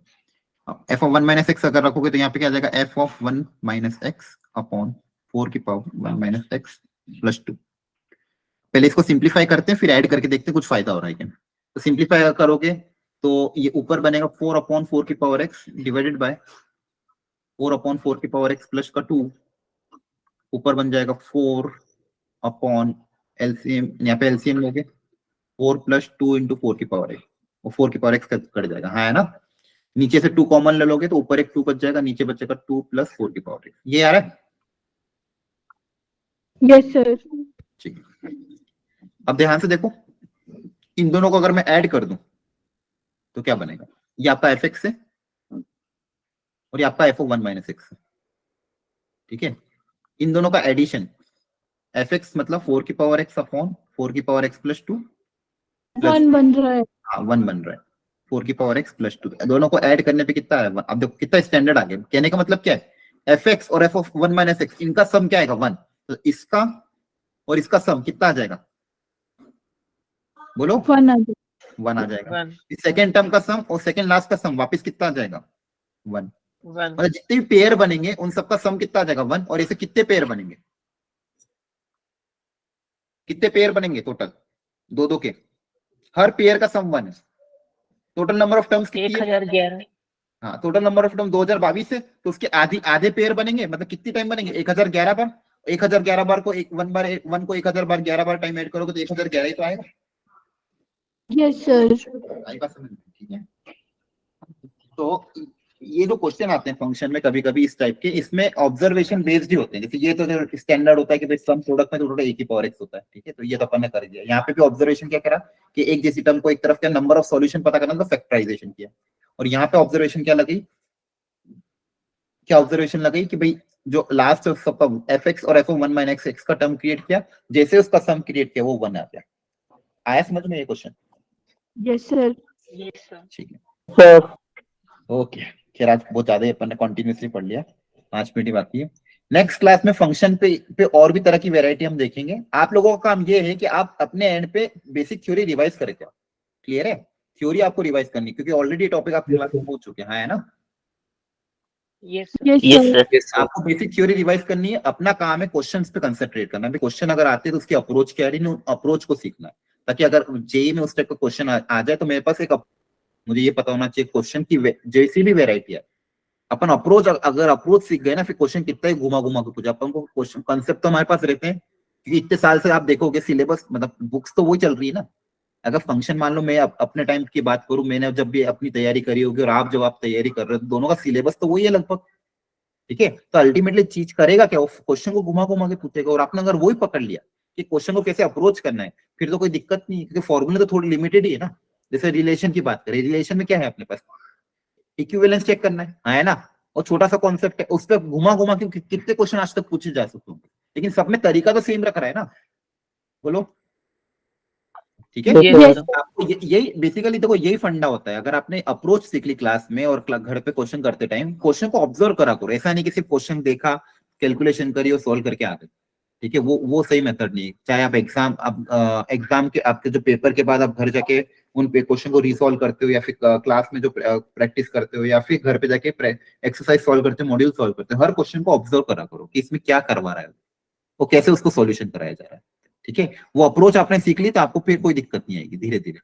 [SPEAKER 1] f of 1 - x अगर रखोगे तो यहाँ पे क्या आ जाएगा? f of 1 - x अपॉन 4 की पावर 1 - x प्लस 2। पहले इसको सिंप्लीफाई करते हैं, फिर ऐड करके देखते हैं कुछ फायदा हो रहा है क्या। तो सिंप्लीफाई करोगे तो ये ऊपर बनेगा 4/4 की पावर x डिवाइडेड बाय 4/4 की पावर x प्लस का 2, ऊपर बन जाएगा 4 अपॉन एलसीएम, यहाँ पे एलसीएम लोगे 4 + 2 × 4 की पावर x, और 4 की पावर x कट जाएगा, हाँ है ना? नीचे से 2 कॉमन ले लोगे तो ऊपर एक 2 बच जाएगा, नीचे बचेगा 2 + 4 की पावर x। ये आ रहा है?
[SPEAKER 5] Yes, sir.
[SPEAKER 1] ठीक है, अब ध्यान से देखो, इन दोनों को अगर मैं ऐड कर दूं तो क्या बनेगा? ये आपका fx है और ये आपका f of 1 - x है, ठीक है? इन दोनों का एडिशन fx मतलब 4 की पावर x अपॉन 4 की पावर x प्लस 2,
[SPEAKER 5] 1 बन रहा है.
[SPEAKER 1] हाँ 1 बन रहा है, 4 की पावर x प्लस 2। दोनों को ऐड करने पे कितना है? अब देखो कितना स्टैंडर्ड आ गया। कहने का मतलब क्या है? fx और f of 1 - x, इनका सम क्या आएगा? 1। तो इसका और इसका सम कितना आ जाएगा? बोलो।
[SPEAKER 5] 1 आ गया.
[SPEAKER 1] 1 आ जाएगा।
[SPEAKER 4] 1
[SPEAKER 1] सेकेंड टर्म का सम और सेकेंड लास्ट का सम वापस कितना आ जाएगा? 1।
[SPEAKER 4] 1
[SPEAKER 1] मतलब जितने भी पेयर बनेंगे उन सबका सम कितना आ जाएगा? 1। और ऐसे कितने पेयर बनेंगे? कितने पेयर बनेंगे टोटल? 2 के, हर पेयर का सम 1 है। टोटल नंबर ऑफ टर्म्स कितनी है?
[SPEAKER 4] 1011।
[SPEAKER 1] हाँ, टोटल नंबर ऑफ टर्म 2022 है, तो उसके आधे पेयर बनेंगे, मतलब कितनी टाइम बनेंगे? 1011 बार। 1011 बार को एक 1 बार 1 को 1000 बार 11 बार टाइम ऐड करोगे तो 1011 ही तो आएगा।
[SPEAKER 5] Yes, sir.
[SPEAKER 1] आई बात समझ में? ठीक है, तो ये जो क्वेश्चन आते हैं फंक्शन में कभी कभी इस टाइप के, इसमें ऑब्जर्वेशन बेस्ड ही होते हैं। जैसे ये तो स्टैंडर्ड होता है कि भाई सम प्रोडक्ट में तो टोटल 1 की पावर x होता है, ठीक है? तो ये तो अपन ने कर दिया। यहाँ पे भी ऑब्जर्वेशन क्या करा कि एक जैसी टर्म को एक तरफ क्या नंबर ऑफ सॉल्यूशन पता करना, तो फैक्टराइजेशन किया। और यहाँ पे ऑब्जर्वेशन क्या लगी? क्या ऑब्जर्वेशन लगी कि भाई जो लास्ट सबका fx और f of 1 - x का टर्म क्रिएट किया, जैसे उसका सम क्रिएट किया वो 1 आ गया। आया समझ में ये question?
[SPEAKER 5] Yes, sir.
[SPEAKER 4] Yes sir.
[SPEAKER 1] ठीक है,
[SPEAKER 3] सर
[SPEAKER 1] ओके। खैर आज बहुत ज्यादा अपन ने कंटिन्यूअसली पढ़ लिया, 5 मिनट ही बाकी है। नेक्स्ट क्लास में फंक्शन पे और भी तरह की वैरायटी हम देखेंगे। आप लोगों का काम ये है कि आप अपने एंड पे बेसिक थ्योरी रिवाइज करें। क्या क्लियर है? थ्योरी आपको रिवाइज करनी, क्योंकि ऑलरेडी टॉपिक आप क्लास में पहुंच चुके हैं, है ना?
[SPEAKER 4] Yes sir.
[SPEAKER 5] Yes,
[SPEAKER 3] yes
[SPEAKER 5] sir.
[SPEAKER 3] Sir
[SPEAKER 1] आपको बेसिक थ्योरी रिवाइज करनी है। अपना काम है क्वेश्चंस पे कंसंट्रेट करना। क्वेश्चन अगर आते हैं तो उसकी अप्रोच क्या है, अप्रोच को सीखना है, ताकि अगर जेई में उस टाइप का क्वेश्चन आ जाए तो मेरे पास एक मुझे ये पता होना चाहिए क्वेश्चन की जैसी भी वेराइटी है, अपन अप्रोच, अगर अप्रोच सीख गए ना, फिर क्वेश्चन कितना ही घुमा घुमा के पूछा, अपन को क्वेश्चन कंसेप्ट तो हमारे पास रहते हैं, क्योंकि इतने साल से आप देखोगे सिलेबस, मतलब बुक्स तो वही चल रही है ना। अगर फंक्शन मान लो मैं अपने टाइम की बात करूं, मैंने जब भी अपनी तैयारी करी होगी और आप जब आप तैयारी कर रहे हो, दोनों का सिलेबस तो वही है लगभग, ठीक है। तो अल्टीमेटली चीज करेगा क्या, वो क्वेश्चन को घुमा घुमा के पूछेगा, और आपने अगर वही पकड़ लिया कि क्वेश्चन को कैसे अप्रोच करना है, फिर तो कोई दिक्कत नहीं है, क्योंकि फॉर्मूले तो थोड़ी लिमिटेड ही है ना। जैसे रिलेशन की बात करें, रिलेशन में क्या है अपने पास, इक्विवेलेंस चेक करना है ना, और छोटा सा कॉन्सेप्ट है, उस पर घुमा घुमा के कितने क्वेश्चन आज तक पूछे जा सकते हैं, लेकिन सब में तरीका तो सेम रख रहा है ना, बोलो, ठीक है।
[SPEAKER 3] Yes,
[SPEAKER 5] Yes,
[SPEAKER 3] sir.
[SPEAKER 1] आपको यही बेसिकली देखो, यही फंडा होता है। अगर आपने अप्रोच सीख ली क्लास में और घर पे क्वेश्चन करते टाइम क्वेश्चन को ऑब्जर्व करा करो, ऐसा नहीं कि सिर्फ क्वेश्चन देखा, कैलकुलेशन करी और सोल्व करके आ गए, ठीक है। वो सही मेथड नहीं है। चाहे आप एग्जाम के आपके जो पेपर के बाद आप घर जाके उन पे क्वेश्चन को रिसॉल्व करते हो, या फिर क्लास में जो प्रैक्टिस करते हो, या फिर घर पे जाके एक्सरसाइज सॉल्व करते हो, मॉड्यूल सॉल्व करते हो, हर क्वेश्चन को ऑब्जर्व करा करो कि इसमें क्या करवा रहा है वो, कैसे उसको सॉल्यूशन कराया जा रहा है, ठीक है। वो अप्रोच आपने सीख ली तो आपको फिर कोई दिक्कत नहीं आएगी धीरे धीरे।